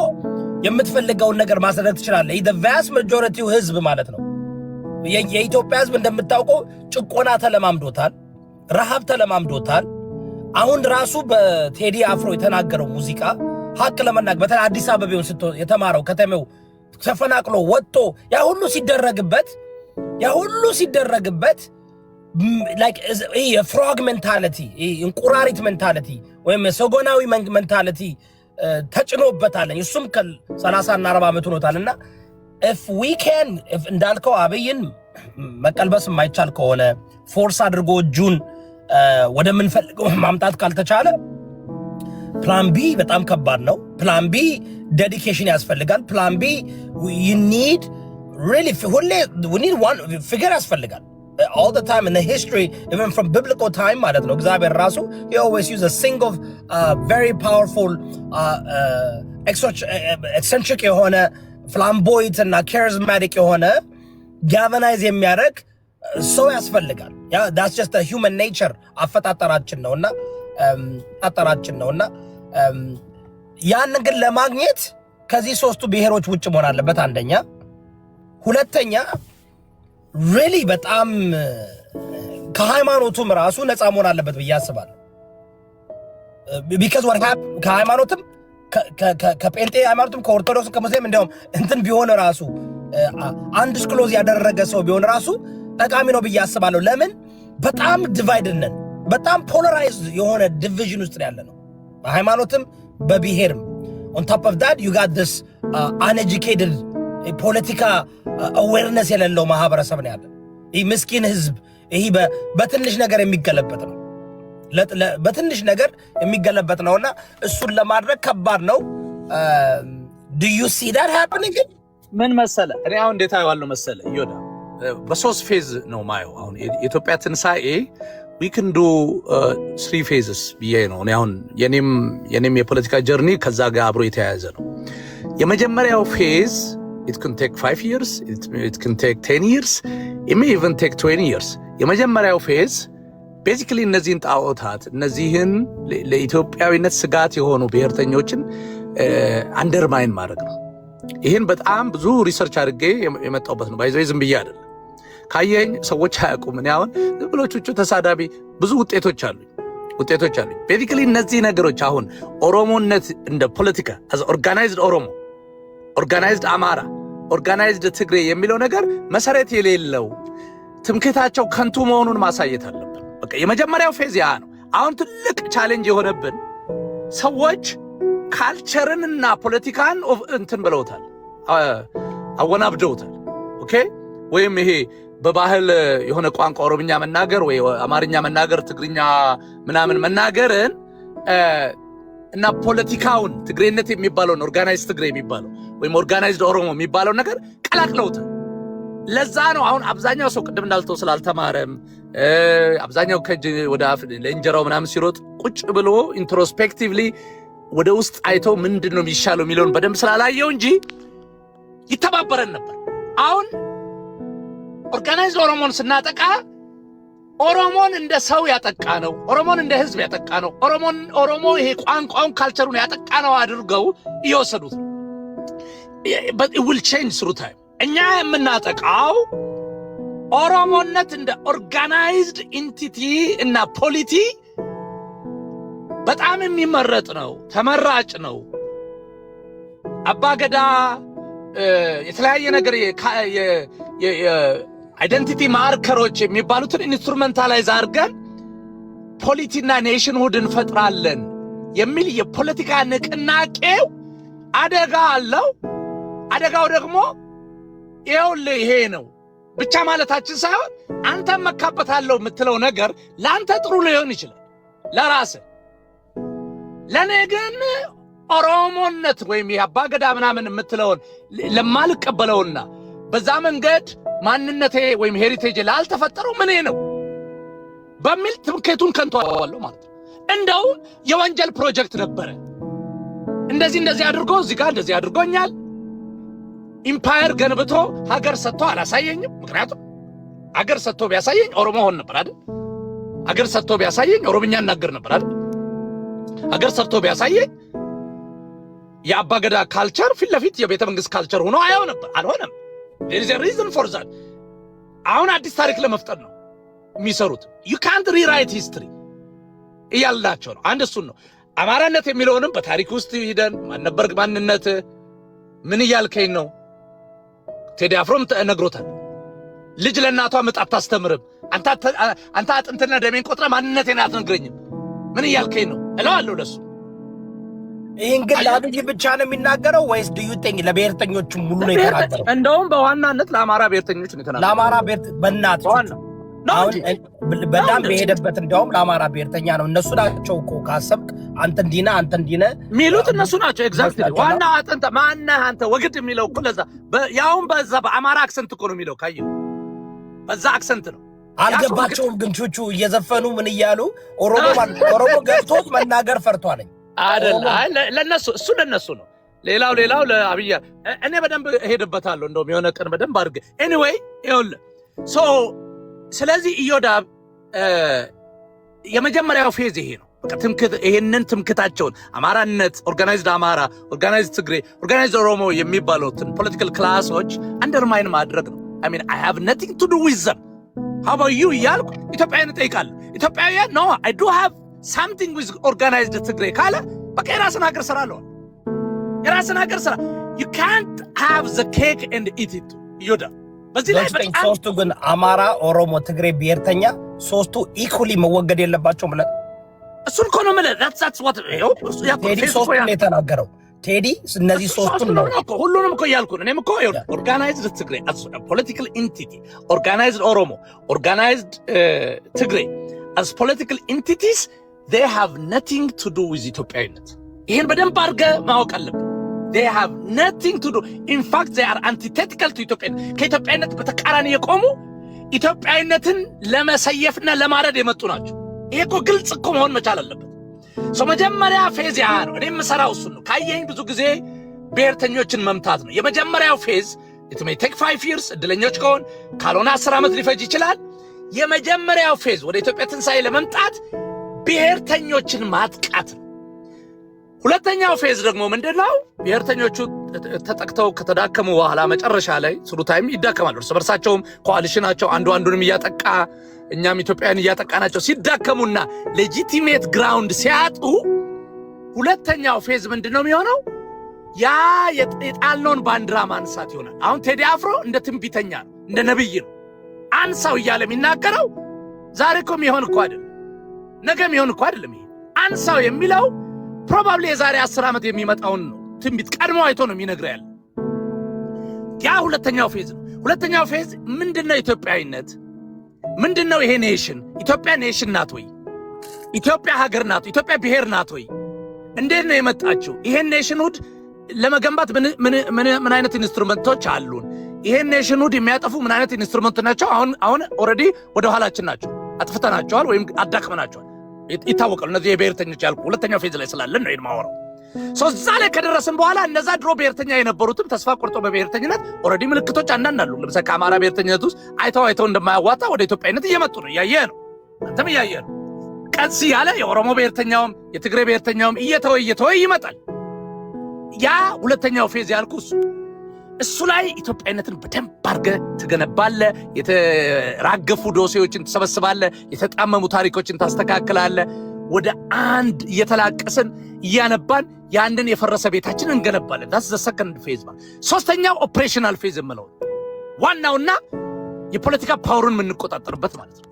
የምትፈልገውን ነገር ማስደረግ ትችላለህ the vast majority ህዝብ ማለት ነው የኢትዮጵያ ህዝብ እንደምታውቀው ጭቆና ተለማምዶታል ረሃብ ተለማምዶታል አሁን ራሱ በቴዲ አፍሮ የተናገረው ሙዚቃ ሀቅ ለመናገር በተለይ አዲስ አበባውን የተማረው ከተሜው ተፈናቅሎ ወጥቶ ያ ሁሉ ሲደረግበት like a frog mentality እንቁራሪት mentality ወይም ሰጎናዊ mentality ተጭኖበታል እሱም ከ30 እና 40 ዓመት ሆኖታልና if we can እንዳልከው አብይን መቀልበስ የማይቻል ከሆነ ፎርስ አድርጎ እጁን ወደ ምን ፈልገው ማምጣት ካልተቻለ ፕላን ቢ በጣም ከባድ ነው ፕላን ቢ ዴዲኬሽን ያስፈልጋል ፕላን ቢ you need really we need one figure ያስፈልጋል all the time in the history even from biblical time ማለት ነው እግዚአብሔር ራሱ he always use a single very powerful eccentric የሆነ flamboyant እና charismatic የሆነ galvanize የሚያደርግ ሰው ያስፈልጋል that's just a human nature አፈጣጠራችን ነውና ያን ግን ለማግኘት ከዚህ ሶስቱ ብሔሮች ውጭ መሆን አለበት አንደኛ ሁለተኛ really በጣም ከሃይማኖቱም ራሱ ነፃ መሆን አለበት ብዬ አስባለሁ because what happened ከሃይማኖትም ከጴንጤ ሃይማኖትም ከኦርቶዶክስ ከሙስሊም እንደውም እንትን ቢሆን ራሱ አንድ ስክሎዝ ያደረገ ሰው ቢሆን ራሱ ጠቃሚ ነው ብዬ አስባለሁ ለምን በጣም ዲቫይድድ ነን በጣም ፖላራይዝድ የሆነ ዲቪዥን ውስጥ ያለነው በሃይማኖትም በብሔርም on top of that you got this uneducated ፖለቲካ awareness የሌለው ማህበረሰብ ነው ያለው ይህ ምስኪን ህዝብ ይሄ በትንሽ ነገር የሚገለበጥ ነው በትንሽ ነገር የሚገለበጥ ነውና እሱን ለማድረግ ከባድ ነው do you see that happening ምን መሰለ እኔ አሁን እንዴት አየዋለሁ መሰለ ይወዳ በሶስት ፌዝ ነው ማየው አሁን የኢትዮጵያ ትንሳኤ we can do 3 phases ብዬ ነው እኔ አሁን የኔም የፖለቲካ ጀርኒ ከዛ ጋር አብሮ የተያያዘ ነው የመጀመሪያው ፌዝ it can take 5 years it can take 10 years it may even take 20 years የመጀመሪያው ፌዝ basically እነዚህን ጣዖታት እነዚህን ለኢትዮጵያዊነት ስጋት የሆኑ ብሔርተኞችን አንደርማይን ማድረግ ነው ይሄን በጣም ብዙ ሪሰርች አድርጌ የመጣሁበት ነው ባይዘይ ዝም ብዬ አይደለም ካየኝ ሰዎች አያውቁም እኔ አሁን ብሎቹ ተሳዳቢ ብዙ ውጤቶች አሉ basically እነዚህ ነገሮች አሁን ኦሮሞነት እንደ ፖለቲካ as organized ኦሮሞ ኦርጋናይዝድ አማራ፣ ኦርጋናይዝድ ትግሬ የሚለው ነገር መሰረት የሌለው ትምክህታቸው ከንቱ መሆኑን ማሳየት አለብን። በቃ የመጀመሪያው ፌዝ ያ ነው። አሁን ትልቅ ቻሌንጅ የሆነብን ሰዎች ካልቸርንና ፖለቲካን እንትን ብለውታል፣ አወናብደውታል። ኦኬ ወይም ይሄ በባህል የሆነ ቋንቋ ኦሮምኛ መናገር ወይ አማርኛ መናገር ትግርኛ ምናምን መናገርን እና ፖለቲካውን ትግሬነት የሚባለውን ኦርጋናይዝድ ትግሬ የሚባለው ወይም ኦርጋናይዝድ ኦሮሞ የሚባለው ነገር ቀላቅለውታል። ለዛ ነው አሁን አብዛኛው ሰው ቅድም እንዳልተው ስላልተማረም አብዛኛው ከእጅ ወደ አፍ ለእንጀራው ምናምን ሲሮጥ ቁጭ ብሎ ኢንትሮስፔክቲቭሊ ወደ ውስጥ አይቶ ምንድን ነው የሚሻለው የሚለውን በደንብ ስላላየው እንጂ ይተባበረን ነበር። አሁን ኦርጋናይዝድ ኦሮሞን ስናጠቃ ኦሮሞን እንደ ሰው ያጠቃ ነው፣ ኦሮሞን እንደ ህዝብ ያጠቃ ነው፣ ኦሮሞ ይሄ ቋንቋውን ካልቸሩን ያጠቃ ነው አድርገው እየወሰዱት ነው። but it will change through time። እኛ የምናጠቃው ኦሮሞነት እንደ ኦርጋናይዝድ ኢንቲቲ እና ፖሊቲ በጣም የሚመረጥ ነው፣ ተመራጭ ነው። አባገዳ የተለያየ ነገር አይደንቲቲ ማርከሮች የሚባሉትን ኢንስትሩመንታላይዝ አድርገን ፖሊቲና ኔሽንሁድ እንፈጥራለን የሚል የፖለቲካ ንቅናቄው አደጋ አለው። አደጋው ደግሞ ይኸውልህ ይሄ ነው ብቻ ማለታችን ሳይሆን አንተም መካበታለሁ የምትለው ነገር ለአንተ ጥሩ ሊሆን ይችላል ለራስህ። ለእኔ ግን ኦሮሞነት ወይም የአባገዳ ምናምን የምትለውን ለማልቀበለውና በዛ መንገድ ማንነቴ ወይም ሄሪቴጅ ላልተፈጠረው ምኔ ነው በሚል ትምክህቱን ከንቱ አዋለሁ ማለት ነው። እንደውም የወንጀል ፕሮጀክት ነበረ። እንደዚህ አድርጎ እዚህ ጋር እንደዚህ አድርጎኛል። ኢምፓየር ገንብቶ ሀገር ሰጥቶ አላሳየኝም። ምክንያቱም ሀገር ሰጥቶ ቢያሳየኝ ኦሮሞ ሆን ነበር አይደል? ሀገር ሰጥቶ ቢያሳየኝ ኦሮምኛ እናገር ነበር አይደል? ሀገር ሰጥቶ ቢያሳየኝ የአባገዳ ካልቸር ፊት ለፊት የቤተ መንግስት ካልቸር ሆኖ አያው ነበር። አልሆነም። there is a reason for that። አሁን አዲስ ታሪክ ለመፍጠር ነው የሚሰሩት። you can't rewrite history እያልናቸው ነው። አንድ እሱን ነው። አማራነት የሚለውንም በታሪክ ውስጥ ሂደን ማንነበር ማንነት ምን እያልከኝ ነው? ቴዲ አፍሮም ነግሮታል። ልጅ ለእናቷ ምጥ አታስተምርም። አንተ አጥንትና ደሜን ቆጥረ ማንነቴን አትነግረኝም። ምን እያልከኝ ነው እለዋለሁ ለሱ። ይህን ግን ለአብይ ብቻ ነው የሚናገረው ወይስ ድዩጤኝ ለብሔርተኞቹም ሙሉ ነው የተናገረው? እንደውም በዋናነት ለአማራ ብሔርተኞች ነው የተናገረው። ለአማራ ብሔርት በእናት አሁን በጣም በሄደበት እንደውም ለአማራ ብሔርተኛ ነው። እነሱ ናቸው እኮ ካሰብክ አንተ እንዲና አንተ እንዲነ ሚሉት እነሱ ናቸው። ኤግዛክትሊ ዋና አጥንተ ማነህ አንተ ወግድ የሚለው እኮ ለዛ ያውም በዛ በአማራ አክሰንት እኮ ነው የሚለው። ካየው በዛ አክሰንት ነው። አልገባቸውም ግን ቹቹ እየዘፈኑ ምን እያሉ ኦሮሞ ገብቶት መናገር ፈርቷለኝ አይደል? አይ ለነሱ እሱ ለነሱ ነው። ሌላው ለአብይ እኔ በደንብ እሄድበታለሁ። እንደውም የሆነ ቀን በደንብ አድርገ ኤኒዌይ ይኸውልህ ሶ ስለዚህ ኢዮዳብ የመጀመሪያው ፌዝ ይሄ ነው። ይሄንን ትምክታቸውን አማራነት፣ ኦርጋናይዝድ አማራ፣ ኦርጋናይዝድ ትግሬ፣ ኦርጋናይዝድ ኦሮሞ የሚባሉትን ፖለቲካል ክላሶች አንደርማይን ማድረግ ነው። I mean I have nothing to do with them. How about you እያልኩ ኢትዮጵያውያን እጠይቃለሁ። ኢትዮጵያውያን no I do have something with organized ትግሬ ካለ በቃ የራስን ሀገር ስራ አለው። የራስን ሀገር ስራ you can't have the cake and eat it ኢዮዳብ። በዚህ ላይ በጣም ሶስቱ ግን አማራ፣ ኦሮሞ፣ ትግሬ ብሔርተኛ ሶስቱ ኢኩሊ መወገድ የለባቸውም ብለህ እሱን እኮ ነው የምልህ። that's what ቴዲ ሶስቱ ነው የተናገረው። ቴዲ እነዚህ ሶስቱን ነው ሁሉንም እኮ እያልኩ ነው። እኔም እኮ ኦርጋናይዝድ ትግሬ ፖለቲካል ኢንቲቲ፣ ኦርጋናይዝድ ኦሮሞ፣ ኦርጋናይዝድ ትግሬ as political entities they have nothing to do with ኢትዮጵያዊነት። ይሄን በደንብ አድርገህ ማወቅ አለብህ። they have nothing to do, in fact they are antithetical to ኢትዮጵያዊነት። ከኢትዮጵያዊነት በተቃራኒ የቆሙ ኢትዮጵያዊነትን ለመሰየፍና ለማረድ የመጡ ናቸው። ይሄ እኮ ግልጽ እኮ መሆን መቻል አለበት። መጀመሪያ ፌዝ ያ ነው። እኔ የምሰራው እሱን ነው። ካየኝ ብዙ ጊዜ ብሔርተኞችን መምታት ነው የመጀመሪያው ፌዝ። it may take 5 years እድለኞች ከሆን ካልሆነ 10 ዓመት ሊፈጅ ይችላል። የመጀመሪያው ፌዝ ወደ ኢትዮጵያ ትንሣኤ ለመምጣት ብሔርተኞችን ማጥቃት ነው። ሁለተኛው ፌዝ ደግሞ ምንድነው? ብሔርተኞቹ ተጠቅተው ከተዳከሙ በኋላ መጨረሻ ላይ ስሩ ታይም ይዳከማሉ። እርስ በርሳቸውም ኮአሊሽናቸው አንዱ አንዱንም እያጠቃ እኛም ኢትዮጵያን እያጠቃናቸው ሲዳከሙና ሌጂቲሜት ግራውንድ ሲያጡ ሁለተኛው ፌዝ ምንድነው የሚሆነው? ያ የጣልነውን ባንዲራ ማንሳት ይሆናል። አሁን ቴዲ አፍሮ እንደ ትንቢተኛ ነው፣ እንደ ነብይ ነው። አንሳው እያለ የሚናገረው ዛሬ እኮ የሚሆን እኮ አይደለም፣ ነገ የሚሆን እኮ አይደለም። ይሄ አንሳው የሚለው ፕሮባብሊ የዛሬ 10 ዓመት የሚመጣውን ነው ትንቢት ቀድሞ አይቶ ነው የሚነግረው ያለ። ያ ሁለተኛው ፌዝ ነው። ሁለተኛው ፌዝ ምንድነው? ኢትዮጵያዊነት ምንድነው? ይሄ ኔሽን ኢትዮጵያ ኔሽን ናት ወይ? ኢትዮጵያ ሀገር ናት? ኢትዮጵያ ብሔር ናት ወይ? እንዴት ነው የመጣችው? ይሄን ኔሽንሁድ ለመገንባት ምን አይነት ኢንስትሩመንቶች አሉን? ይሄን ኔሽንሁድ የሚያጠፉ ምን አይነት ኢንስትሩመንቶች ናቸው? አሁን ኦልሬዲ ወደ ኋላችን ናቸው፣ አጥፍተናቸዋል ወይም አዳክመናቸዋል። ይታወቃል። እነዚህ የብሔርተኞች ያልኩ ሁለተኛው ፌዝ ላይ ስላለን ነው የማወራው። እዛ ላይ ከደረስን በኋላ እነዛ ድሮ ብሔርተኛ የነበሩትም ተስፋ ቆርጦ በብሔርተኝነት ኦልሬዲ ምልክቶች አንዳንድ አሉ። ለምሳሌ ከአማራ ብሔርተኝነት ውስጥ አይተው እንደማያዋጣ ወደ ኢትዮጵያዊነት እየመጡ ነው። እያየህ ነው፣ አንተም እያየህ ነው። ቀስ ያለ የኦሮሞ ብሔርተኛውም የትግሬ ብሔርተኛውም እየተወ ይመጣል። ያ ሁለተኛው ፌዝ ያልኩ እሱ ላይ ኢትዮጵያዊነትን በደንብ አድርገህ ትገነባለህ። የተራገፉ ዶሴዎችን ትሰበስባለህ፣ የተጣመሙ ታሪኮችን ታስተካክላለህ። ወደ አንድ እየተላቀስን እያነባን ያንድን የፈረሰ ቤታችን እንገነባለን። ዳስ ዘ ሰከንድ ፌዝ ማለት። ሶስተኛው ኦፕሬሽናል ፌዝ የምለው ዋናውና የፖለቲካ ፓወርን የምንቆጣጠርበት ማለት ነው።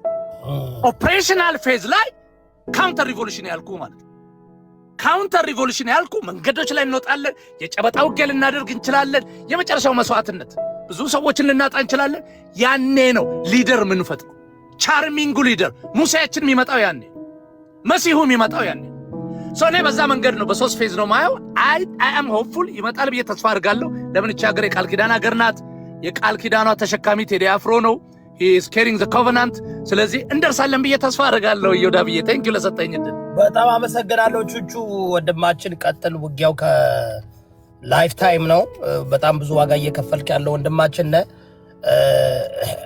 ኦፕሬሽናል ፌዝ ላይ ካውንተር ሪቮሉሽን ያልኩ ማለት ነው። ካውንተር ሪቮሉሽን ያልኩ መንገዶች ላይ እንወጣለን። የጨበጣ ውጊያ ልናደርግ እንችላለን። የመጨረሻው መስዋዕትነት ብዙ ሰዎችን ልናጣ እንችላለን። ያኔ ነው ሊደር የምንፈጥረው። ቻርሚንጉ ሊደር ሙሴያችን የሚመጣው ያኔ፣ መሲሁ የሚመጣው ያኔ። እኔ በዛ መንገድ ነው በሶስት ፌዝ ነው ማየው። አይ አም ሆፕፉል ይመጣል ብዬ ተስፋ አድርጋለሁ። ለምን እቺ ሀገር የቃል ኪዳን ሀገር ናት። የቃል ኪዳኗ ተሸካሚ ቴዲ አፍሮ ነው። he is carrying the covenant። ስለዚህ እንደርሳለን ብዬ ተስፋ አድርጋለሁ። ይወዳብዬ ቴንክ ዩ ለሰጠኝ እድል በጣም አመሰግናለሁ። ቹቹ ወንድማችን ቀጥል። ውጊያው ከላይፍ ታይም ነው። በጣም ብዙ ዋጋ እየከፈልክ ያለው ወንድማችን ነህ።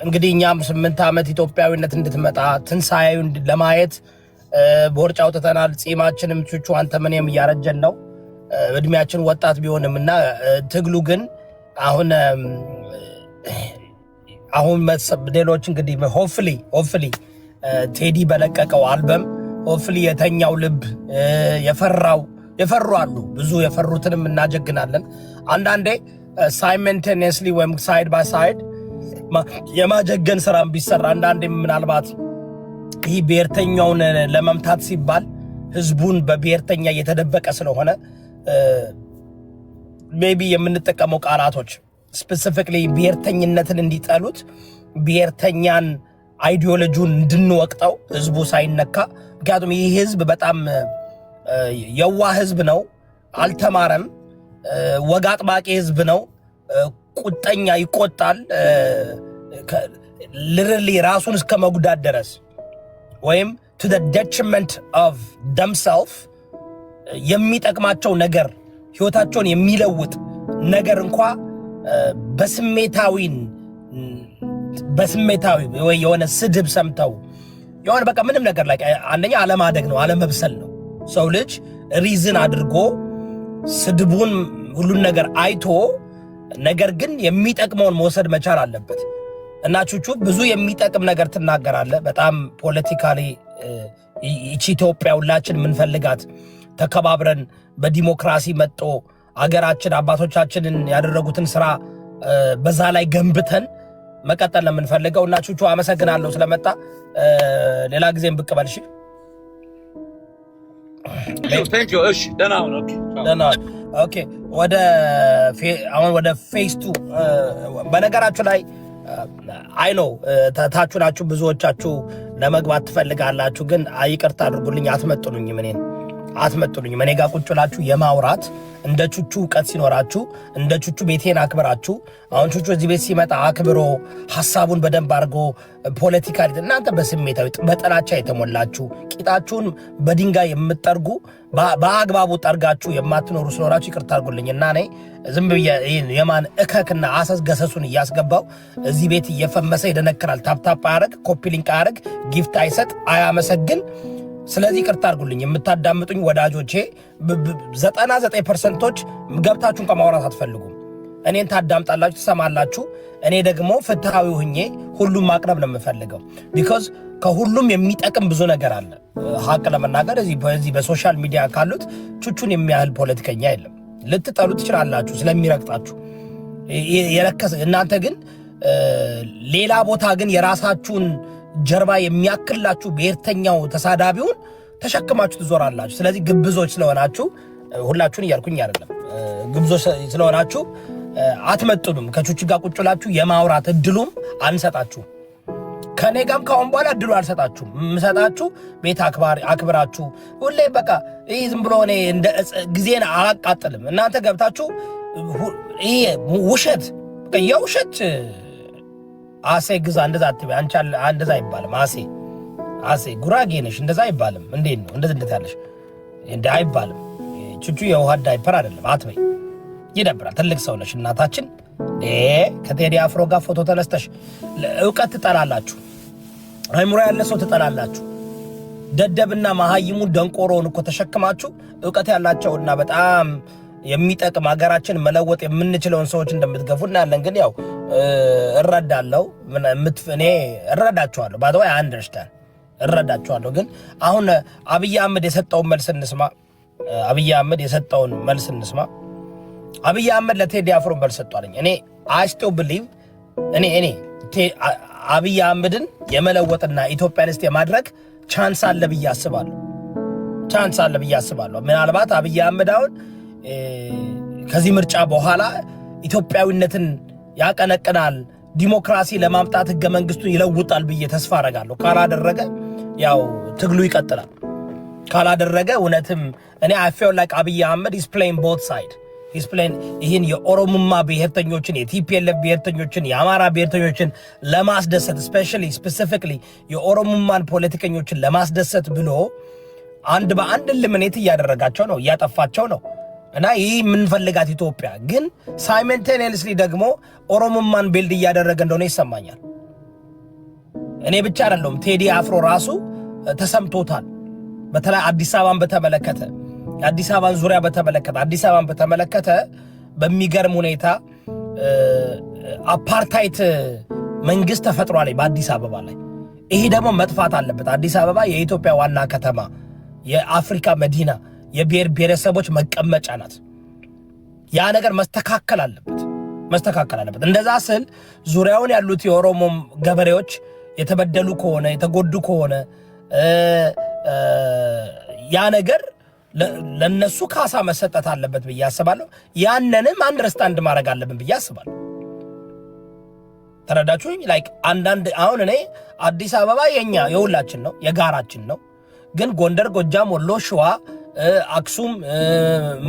እንግዲህ እኛም 8 ዓመት ኢትዮጵያዊነት እንድትመጣ ትንሳኤውን ለማየት ቦርጫ አውጥተናል። ጺማችንም ቹቹ አንተ ምንም እያረጀን ነው። እድሜያችን ወጣት ቢሆንም እና ትግሉ ግን አሁን ሌሎች እንግዲህ ሆፕፉሊ ቴዲ በለቀቀው አልበም ሆፕፉሊ የተኛው ልብ የፈሩ አሉ። ብዙ የፈሩትንም እናጀግናለን። አንዳንዴ ሳይመንቴኒየስሊ ወይም ሳይድ ባይ ሳይድ የማጀገን ስራም ቢሰራ አንዳንዴ ምናልባት ይህ ብሔርተኛውን ለመምታት ሲባል ህዝቡን በብሔርተኛ እየተደበቀ ስለሆነ ሜቢ የምንጠቀመው ቃላቶች ስፔሲፊክሊ ብሔርተኝነትን እንዲጠሉት ብሔርተኛን አይዲዮሎጂውን እንድንወቅጠው ህዝቡ ሳይነካ። ምክንያቱም ይህ ህዝብ በጣም የዋ ህዝብ ነው፣ አልተማረም፣ ወግ አጥባቂ ህዝብ ነው፣ ቁጠኛ፣ ይቆጣል፣ ልርሊ ራሱን እስከ መጉዳት ድረስ ወይም to the detriment of themselves የሚጠቅማቸው ነገር ህይወታቸውን የሚለውጥ ነገር እንኳ በስሜታዊ ወይ የሆነ ስድብ ሰምተው የሆነ በቃ ምንም ነገር ላይ አንደኛ አለማደግ ነው፣ አለመብሰል ነው። ሰው ልጅ ሪዝን አድርጎ ስድቡን ሁሉን ነገር አይቶ ነገር ግን የሚጠቅመውን መውሰድ መቻል አለበት። እና ቹቹ ብዙ የሚጠቅም ነገር ትናገራለህ። በጣም ፖለቲካሊ ኢትዮጵያ ሁላችን የምንፈልጋት ተከባብረን በዲሞክራሲ መጥቶ አገራችን አባቶቻችንን ያደረጉትን ስራ በዛ ላይ ገንብተን መቀጠል ነው የምንፈልገው። እና ቹቹ አመሰግናለሁ ስለመጣ። ሌላ ጊዜም ብቅ በል። እሺ ቴንክ ዩ። እሺ ደህና ሁን። ኦኬ አሁን ወደ ፌስ 2 በነገራችሁ ላይ አይ ነው ታቹ ናችሁ ብዙዎቻችሁ ለመግባት ትፈልጋላችሁ፣ ግን ይቅርታ አድርጉልኝ፣ አትመጥኑኝም። እኔ ጋር ቁጭ ብላችሁ የማውራት እንደ ቹቹ እውቀት ሲኖራችሁ እንደ ቹቹ ቤቴን አክብራችሁ፣ አሁን ቹቹ እዚህ ቤት ሲመጣ አክብሮ ሐሳቡን በደንብ አድርጎ ፖለቲካሊ እናንተ በስሜታዊ በጥላቻ የተሞላችሁ ቂጣችሁን በድንጋይ የምትጠርጉ በአግባቡ ጠርጋችሁ የማትኖሩ ስለሆናችሁ ይቅርታ አድርጉልኝ። እና እኔ ዝም ብዬ የማን እከክና አሰስ ገሰሱን እያስገባው እዚህ ቤት እየፈመሰ ይደነክራል። ታፕታፕ አያረግ፣ ኮፒ ሊንክ አያረግ፣ ጊፍት አይሰጥ፣ አያመሰግን። ስለዚህ ይቅርታ አድርጉልኝ። የምታዳምጡኝ ወዳጆቼ 99% ገብታችሁን ከማውራት አትፈልጉም። እኔን ታዳምጣላችሁ፣ ትሰማላችሁ። እኔ ደግሞ ፍትሃዊ ሁኜ ሁሉም ማቅረብ ነው የምፈልገው። ቢኮዝ ከሁሉም የሚጠቅም ብዙ ነገር አለ። ሀቅ ለመናገር እዚህ በሶሻል ሚዲያ ካሉት ቹቹን የሚያህል ፖለቲከኛ የለም። ልትጠሉ ትችላላችሁ ስለሚረግጣችሁ የረከሰ እናንተ ግን ሌላ ቦታ ግን የራሳችሁን ጀርባ የሚያክላችሁ ብሔርተኛው ተሳዳቢውን ተሸክማችሁ ትዞራላችሁ። ስለዚህ ግብዞች ስለሆናችሁ ሁላችሁን እያልኩኝ አይደለም፣ ግብዞች ስለሆናችሁ አትመጥኑም። ከቹቹ ጋር ቁጭ ብላችሁ የማውራት እድሉም አንሰጣችሁ። ከኔ ጋርም ካሁን በኋላ እድሉ አልሰጣችሁም። የምሰጣችሁ ቤት አክብራችሁ ሁሌ በቃ ይህ ዝም ብሎ እኔ እንደ ጊዜን አላቃጥልም። እናንተ ገብታችሁ ይሄ ውሸት የውሸት አሴ ግዛ እንደዛ አትበይ። አንቺ እንደዛ አይባልም። አሴ ጉራጌ ነሽ እንደዛ አይባልም። እንዴት ነው እንደዚህ ያለሽ እንደ አይባልም። ቹቹ የውሃ ዳይፐር አይደለም አትበይ። ይደብራል። ትልቅ ሰው ነሽ እናታችን። ከቴዲ አፍሮ ጋር ፎቶ ተነስተሽ እውቀት ትጠላላችሁ። አይምሮ ያለ ሰው ትጠላላችሁ። ደደብና መሃይሙን ደንቆሮውን እኮ ተሸክማችሁ እውቀት ያላቸውና በጣም የሚጠቅም ሀገራችን መለወጥ የምንችለውን ሰዎች እንደምትገፉ እናያለን። ግን ያው እረዳለሁ፣ እኔ እረዳችኋለሁ። ባደው አንደርስታንድ እረዳችኋለሁ። ግን አሁን አብይ አህመድ የሰጠውን መልስ እንስማ። አብይ አህመድ ለቴዲ አፍሮ መልስ ሰጥቷልኝ። እኔ አይ ስቲል ቢሊቭ እኔ አብይ አህመድን የመለወጥና ኢትዮጵያኒስት የማድረግ ቻንስ አለ ብዬ አስባለሁ። ምናልባት አብይ አህመድ አሁን ከዚህ ምርጫ በኋላ ኢትዮጵያዊነትን ያቀነቅናል፣ ዲሞክራሲ ለማምጣት ህገ መንግስቱን ይለውጣል ብዬ ተስፋ አረጋለሁ። ካላደረገ ያው ትግሉ ይቀጥላል። ካላደረገ እውነትም እኔ I feel like አብይ አህመድ is playing both side. he's playing ይህን የኦሮሞማ ብሔርተኞችን፣ የቲፒኤልኤፍ ብሔርተኞችን፣ የአማራ ብሔርተኞችን ለማስደሰት specifically የኦሮሞማን ፖለቲከኞችን ለማስደሰት ብሎ አንድ በአንድ ልምኔት እያደረጋቸው ነው፣ እያጠፋቸው ነው። እና ይህ የምንፈልጋት ኢትዮጵያ ግን ሳይመንቴኒየስሊ ደግሞ ኦሮሞማን ቢልድ እያደረገ እንደሆነ ይሰማኛል። እኔ ብቻ አይደለም፣ ቴዲ አፍሮ ራሱ ተሰምቶታል። በተለይ አዲስ አበባን በተመለከተ አዲስ አበባን በተመለከተ በሚገርም ሁኔታ አፓርታይት መንግስት ተፈጥሯል በአዲስ አበባ ላይ። ይሄ ደግሞ መጥፋት አለበት። አዲስ አበባ የኢትዮጵያ ዋና ከተማ፣ የአፍሪካ መዲና፣ የብሔር ብሔረሰቦች መቀመጫ ናት። ያ ነገር መስተካከል አለበት። እንደዛ ስል ዙሪያውን ያሉት የኦሮሞ ገበሬዎች የተበደሉ ከሆነ የተጎዱ ከሆነ ያ ነገር ለነሱ ካሳ መሰጠት አለበት ብዬ አስባለሁ። ያንንም አንደርስታንድ ማድረግ አለብን ብዬ አስባለሁ። ተረዳችሁኝ? ላይክ አንዳንድ አሁን እኔ አዲስ አበባ የኛ የሁላችን ነው፣ የጋራችን ነው። ግን ጎንደር፣ ጎጃም፣ ወሎ፣ ሸዋ፣ አክሱም፣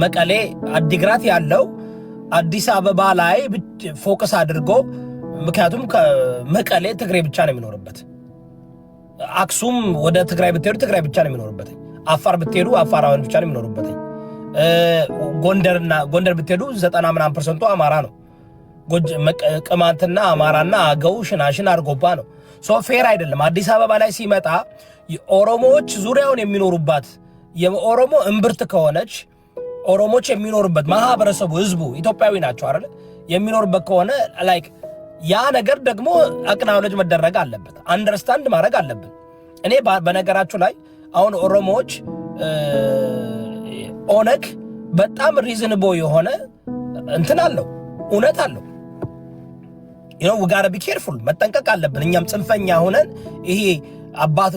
መቀሌ፣ አዲግራት ያለው አዲስ አበባ ላይ ፎከስ አድርጎ ምክንያቱም ከመቀሌ ትግሬ ብቻ ነው የሚኖርበት። አክሱም ወደ ትግራይ ብትሄዱ ትግራይ ብቻ ነው የሚኖርበት። አፋር ብትሄዱ አፋራውያን ብቻ ነው የሚኖርበት። ጎንደር ብትሄዱ 90% አማራ ነው። ቅማንትና አማራና አገው ሽናሽን አርጎባ ነው። ሶ ፌር አይደለም። አዲስ አበባ ላይ ሲመጣ ኦሮሞዎች ዙሪያውን የሚኖሩባት የኦሮሞ እምብርት ከሆነች ኦሮሞዎች የሚኖሩበት ማህበረሰቡ ህዝቡ ኢትዮጵያዊ ናቸው አይደል? የሚኖርበት ከሆነ ላይክ ያ ነገር ደግሞ አቅናውለጅ መደረግ አለበት፣ አንደርስታንድ ማድረግ አለብን። እኔ በነገራችሁ ላይ አሁን ኦሮሞዎች ኦነግ በጣም ሪዝንቦ የሆነ እንትን አለው፣ እውነት አለው። we gotta be careful፣ መጠንቀቅ አለብን። እኛም ጽንፈኛ ሆነን ይሄ አባት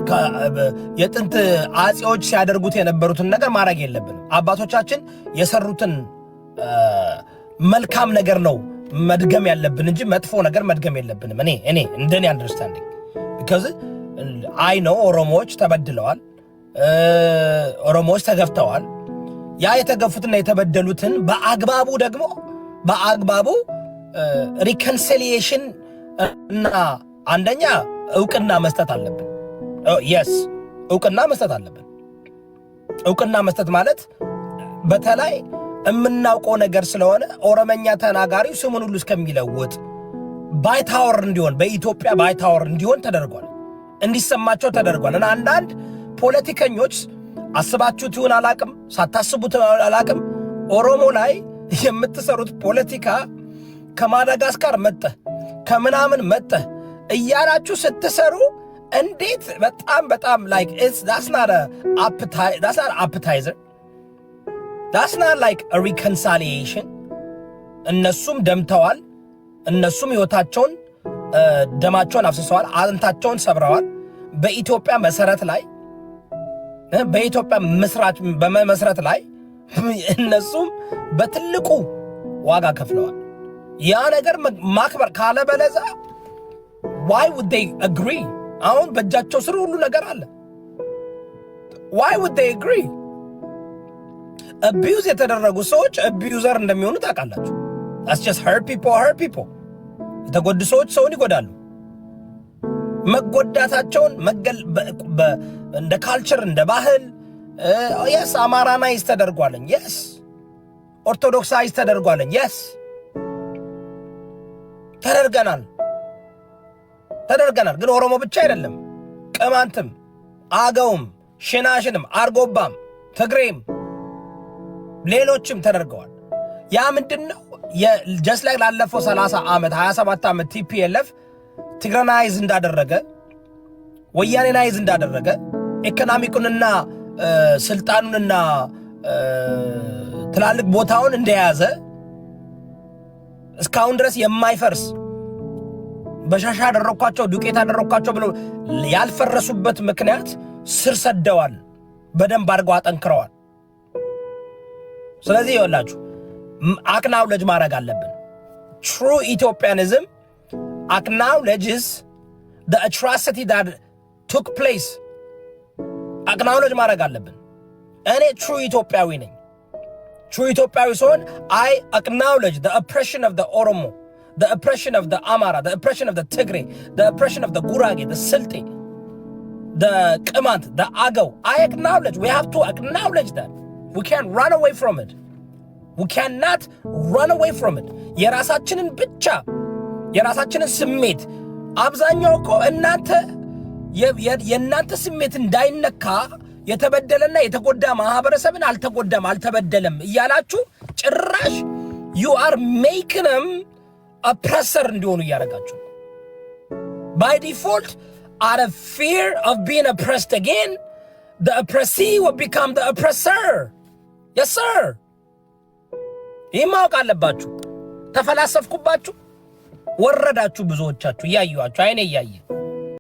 የጥንት አጼዎች ሲያደርጉት የነበሩትን ነገር ማድረግ የለብንም። አባቶቻችን የሰሩትን መልካም ነገር ነው መድገም ያለብን እንጂ መጥፎ ነገር መድገም የለብንም። እኔ እንደኔ አንደርስታንዲንግ because I know ኦሮሞዎች ተበድለዋል፣ ኦሮሞዎች ተገፍተዋል። ያ የተገፉትና የተበደሉትን በአግባቡ ሪኮንሲሊየሽን እና አንደኛ እውቅና መስጠት አለብን። yes እውቅና መስጠት አለብን። እውቅና መስጠት ማለት በተለይ የምናውቀው ነገር ስለሆነ ኦሮመኛ ተናጋሪው ስሙን ሁሉ እስከሚለውጥ ባይታወር እንዲሆን በኢትዮጵያ ባይታወር እንዲሆን ተደርጓል፣ እንዲሰማቸው ተደርጓል። እና አንዳንድ ፖለቲከኞች አስባችሁት ይሁን አላቅም፣ ሳታስቡት አላቅም፣ ኦሮሞ ላይ የምትሰሩት ፖለቲካ ከማዳጋስካር መጠህ ከምናምን መጠህ እያላችሁ ስትሰሩ እንዴት በጣም like that's not appetizer that's not like a reconciliation እነሱም ደምተዋል እነሱም ህይወታቸውን ደማቸውን አፍስሰዋል አጥንታቸውን ሰብረዋል በኢትዮጵያ መሰረት ላይ በኢትዮጵያ በመመስረት ላይ እነሱም በትልቁ ዋጋ ከፍለዋል ያ ነገር ማክበር ካለ በለዛ why would they agree አሁን በእጃቸው ስር ሁሉ ነገር አለ why would they agree abuse የተደረጉ ሰዎች abuser እንደሚሆኑ ታውቃላችሁ that's just hurt people የተጎዱ ሰዎች ሰውን ይጎዳሉ መጎዳታቸውን እንደ ካልቸር እንደ ባህል yes አማራናይዝ ተደርጓልኝ yes ኦርቶዶክሳይዝ ተደርጓልኝ yes ተደርገናል ግን ኦሮሞ ብቻ አይደለም ቅማንትም አገውም ሽናሽንም አርጎባም ትግሬም ሌሎችም ተደርገዋል ያ ምንድነው just like ላለፈው 30 ዓመት 27 ዓመት TPLF ትግራናይዝ እንዳደረገ ወያኔናይዝ እንዳደረገ ኢኮኖሚኩንና ስልጣኑንና ትላልቅ ቦታውን እንደያዘ እስካሁን ድረስ የማይፈርስ በሻሻ አደረኳቸው ዱቄት አደረኳቸው ብለው ያልፈረሱበት ምክንያት ስር ሰደዋል በደንብ አድርገው አጠንክረዋል ስለዚህ ይወላችሁ አክናውሌጅ ማድረግ አለብን true Ethiopianism acknowledges the atrocity that took place acknowledge ማድረግ አለብን እኔ true ኢትዮጵያዊ ነኝ true ኢትዮጵያዊ ሲሆን I acknowledge the oppression of the Oromo the oppression of the Amara the oppression of the Tigray the oppression of the Gurage the Silti the Qamant the Agaw I acknowledge we have to acknowledge that we can't run away from it we cannot run away from it የራሳችንን ብቻ የራሳችንን ስሜት አብዛኛው እኮ እናንተ የእናንተ ስሜት እንዳይነካ የተበደለና የተጎዳ ማህበረሰብን አልተበደለም እያላችሁ ጭራሽ you are making them oppressor እንዲሆኑ እያደረጋችሁ by default out of fear of being oppressed again the oppressee will become the oppressor yes sir ይማውቅ አለባችሁ ተፈላሰፍኩባችሁ ወረዳችሁ ብዙዎቻችሁ ያዩአችሁ አይኔ ያየ